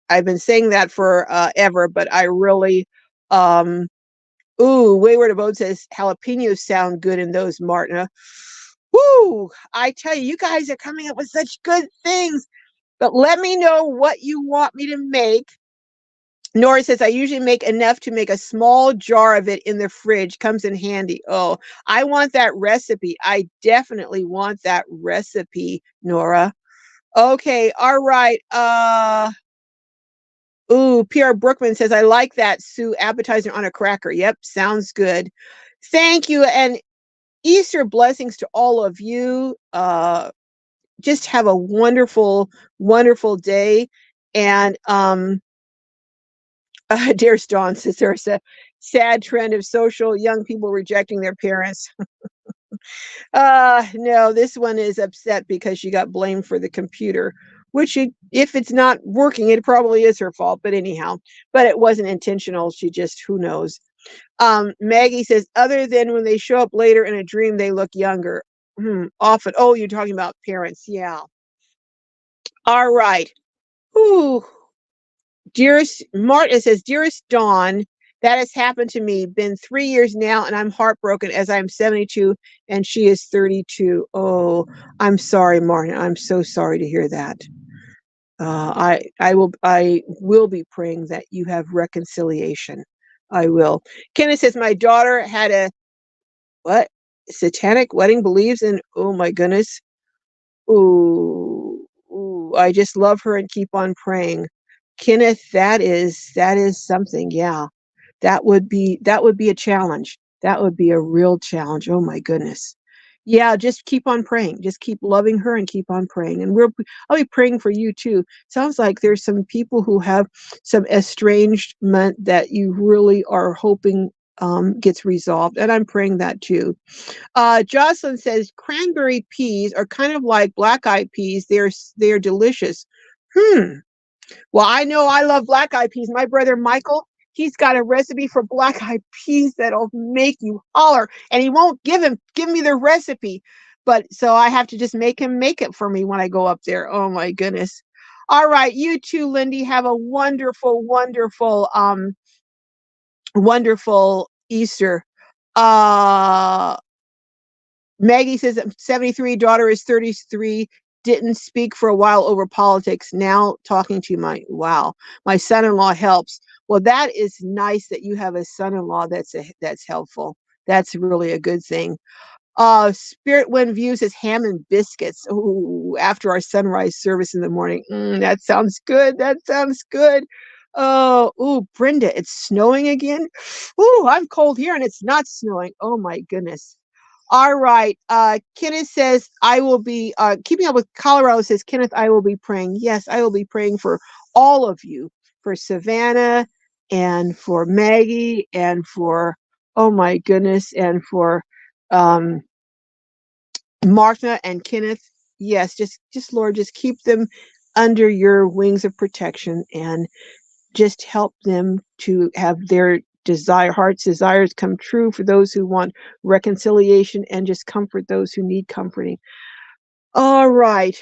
I've been saying that for ever, but I really, um, ooh, Wayward Abode says jalapenos sound good in those, Martina. Woo! I tell you, you guys are coming up with such good things. But let me know what you want me to make. Nora says, I usually make enough to make a small jar of it in the fridge. Comes in handy. Oh, I want that recipe. I definitely want that recipe, Nora. Okay, all right. Ooh, PR Brookman says, I like that, Sue, appetizer on a cracker. Yep, sounds good. Thank you. And Easter blessings to all of you. Just have a wonderful, wonderful day. And dear Dawn says, there's a sad trend of social young people rejecting their parents. No, this one is upset because she got blamed for the computer, which if it's not working, it probably is her fault. But anyhow, but it wasn't intentional. She just, who knows? Maggie says, other than when they show up later in a dream, they look younger. Often. Oh, you're talking about parents. Yeah. All right. Ooh. Dearest Martin says, dearest Dawn, that has happened to me. Been 3 years now, and I'm heartbroken as I'm 72 and she is 32. Oh, I'm sorry, Martin. I'm so sorry to hear that. I will be praying that you have reconciliation. I will. Kenneth says, my daughter had a what? Satanic wedding, believes in, oh my goodness. Ooh, ooh, I just love her and keep on praying. Kenneth, that is something. Yeah. That would be a challenge. That would be a real challenge. Oh my goodness. Yeah, just keep on praying. Just keep loving her and keep on praying. And I'll be praying for you too. Sounds like there's some people who have some estrangement that you really are hoping gets resolved. And I'm praying that too. Jocelyn says cranberry peas are kind of like black eyed peas. They're delicious. Hmm. Well, I know I love black eyed peas. My brother Michael, he's got a recipe for black eyed peas that'll make you holler, and he won't give me the recipe. But so I have to just make him make it for me when I go up there. Oh my goodness. All right, you too, Lindy. Have a wonderful, wonderful, wonderful Easter. Uh Maggie says 73, daughter is 33, didn't speak for a while over politics. Now talking to my son-in-law helps. Well, that is nice that you have a son-in-law that's helpful. That's really a good thing. Spirit Wind Views is ham and biscuits. Ooh, after our sunrise service in the morning. That sounds good. That sounds good. Oh, ooh, Brenda, it's snowing again. Ooh, I'm cold here and it's not snowing. Oh my goodness. All right. Kenneth says, I will be keeping up with Colorado says, Kenneth, I will be praying. Yes, I will be praying for all of you, for Savannah and for Maggie and for, oh my goodness, and for um, Martha and Kenneth. Yes, just Lord, just keep them under your wings of protection and just help them to have their heart's desires come true for those who want reconciliation, and just comfort those who need comforting. All right.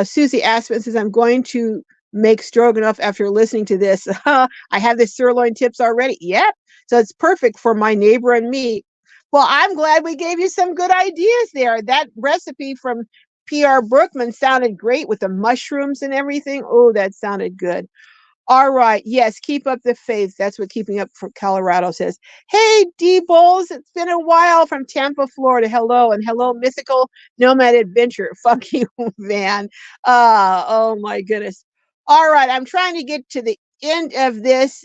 Susie Aspen says, I'm going to make stroganoff after listening to this. I have the sirloin tips already. Yep. So it's perfect for my neighbor and me. Well, I'm glad we gave you some good ideas there. That recipe from PR Brookman sounded great with the mushrooms and everything. Oh, that sounded good. All right. Yes, keep up the faith. That's what Keeping Up for Colorado says. Hey, D Bowles, it's been a while from Tampa, Florida. Hello, and hello, Mythical Nomad Adventure. Fuck you, Van. Oh my goodness. All right, I'm trying to get to the end of this.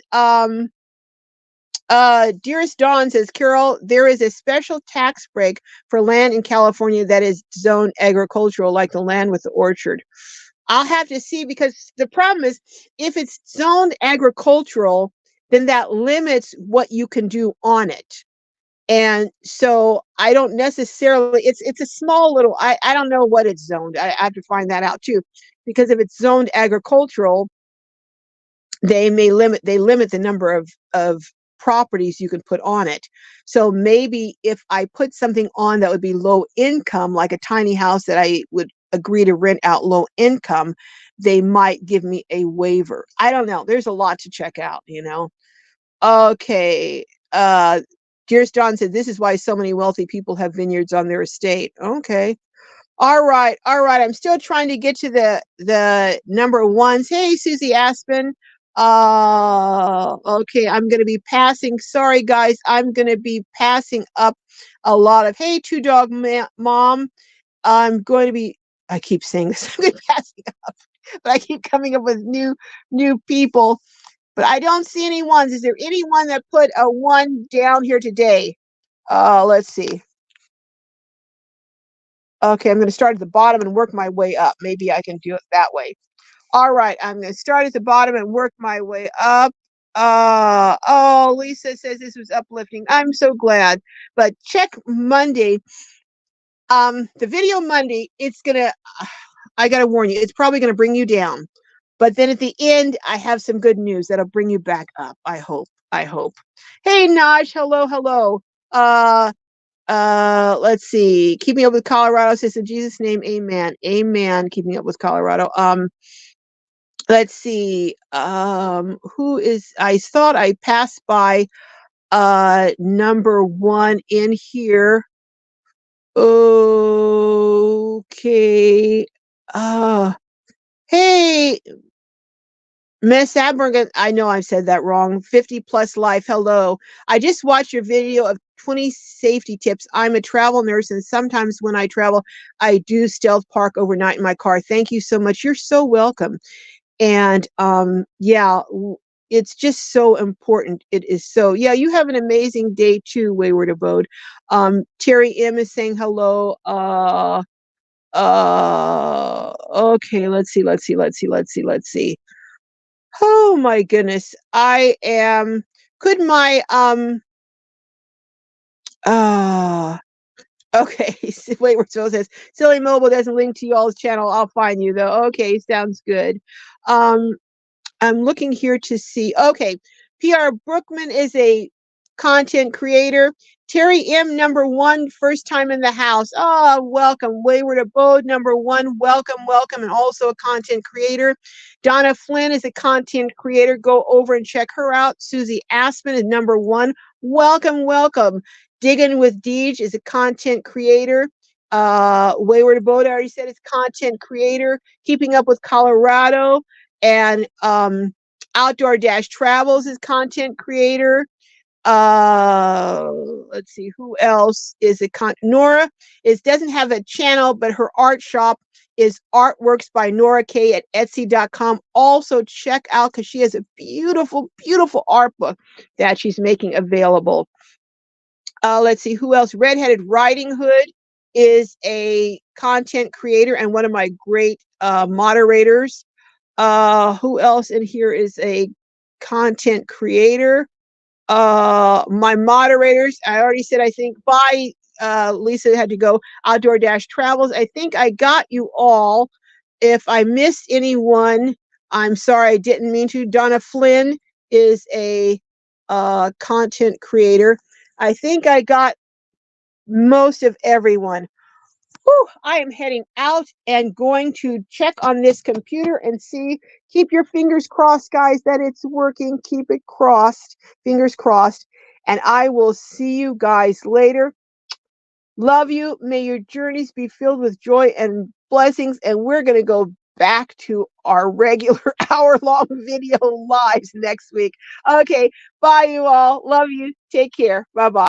Dearest Dawn says, Carol, there is a special tax break for land in California that is zoned agricultural, like the land with the orchard. I'll have to see, because the problem is if it's zoned agricultural, then that limits what you can do on it. And so I don't necessarily, it's a small little, I don't know what it's zoned. I have to find that out too, because if it's zoned agricultural, they limit the number of properties you can put on it. So maybe if I put something on that would be low income, like a tiny house that I would agree to rent out low income, they might give me a waiver. I don't know. There's a lot to check out, you know. Okay. Dearest Don said, this is why so many wealthy people have vineyards on their estate. Okay. All right. All right. I'm still trying to get to the number ones. Hey, Susie Aspen. Okay. I'm going to be passing. Sorry, guys. I'm going to be passing up a lot of, hey, two dog mom. I'm going to be, I keep saying this, I'm going to be passing up, but I keep coming up with new people. But I don't see any ones. Is there anyone that put a one down here today? Let's see. Okay, I'm going to start at the bottom and work my way up. Maybe I can do it that way. All right, I'm going to start at the bottom and work my way up. Oh, Lisa says this was uplifting. I'm so glad. But check Monday. The video Monday, it's going to, I got to warn you, it's probably going to bring you down. But then at the end, I have some good news that'll bring you back up. I hope. I hope. Hey, Naj. Hello, hello. Let's see. Keeping up with Colorado says in Jesus' name, amen. Amen. Keeping up with Colorado. Let's see. Who is, I thought I passed by number one in here. Okay. Hey, Miss Abbergan, I know I said that wrong. 50 plus life. Hello. I just watched your video of 20 safety tips. I'm a travel nurse, and sometimes when I travel, I do stealth park overnight in my car. Thank you so much. You're so welcome. And yeah, it's just so important. It is so. Yeah, you have an amazing day too, Wayward Abode. Terry M is saying hello. Okay, let's see. Oh my goodness. I am, could my uh okay. Wait, where Phil says Silly Mobile doesn't link to y'all's channel. I'll find you though. Okay, sounds good. Um I'm looking here to see. Okay, PR Brookman is a content creator. Terry M, number one, first time in the house. Oh, welcome. Wayward Abode, number one, welcome, welcome, and also a content creator. Donna Flynn is a content creator. Go over and check her out. Susie Aspen is number one. Welcome, welcome. Digging with Deej is a content creator. Wayward Abode, I already said, is content creator. Keeping Up with Colorado and Outdoor Dash Travels is content creator. Let's see who else is a Nora doesn't have a channel, but her art shop is Artworks by Nora K at Etsy.com. Also check out, because she has a beautiful, beautiful art book that she's making available. Let's see who else. Redheaded Riding Hood is a content creator and one of my great moderators. Who else in here is a content creator? My moderators, I already said, I think, bye. Lisa had to go. Outdoor Dash Travels. I think I got you all. If I missed anyone, I'm sorry, I didn't mean to. Donna Flynn is a content creator. I think I got most of everyone. Whew, I am heading out and going to check on this computer and see. Keep your fingers crossed, guys, that it's working. Keep it crossed, fingers crossed. And I will see you guys later. Love you. May your journeys be filled with joy and blessings. And we're going to go back to our regular hour-long video lives next week. Okay, bye, you all. Love you. Take care. Bye-bye.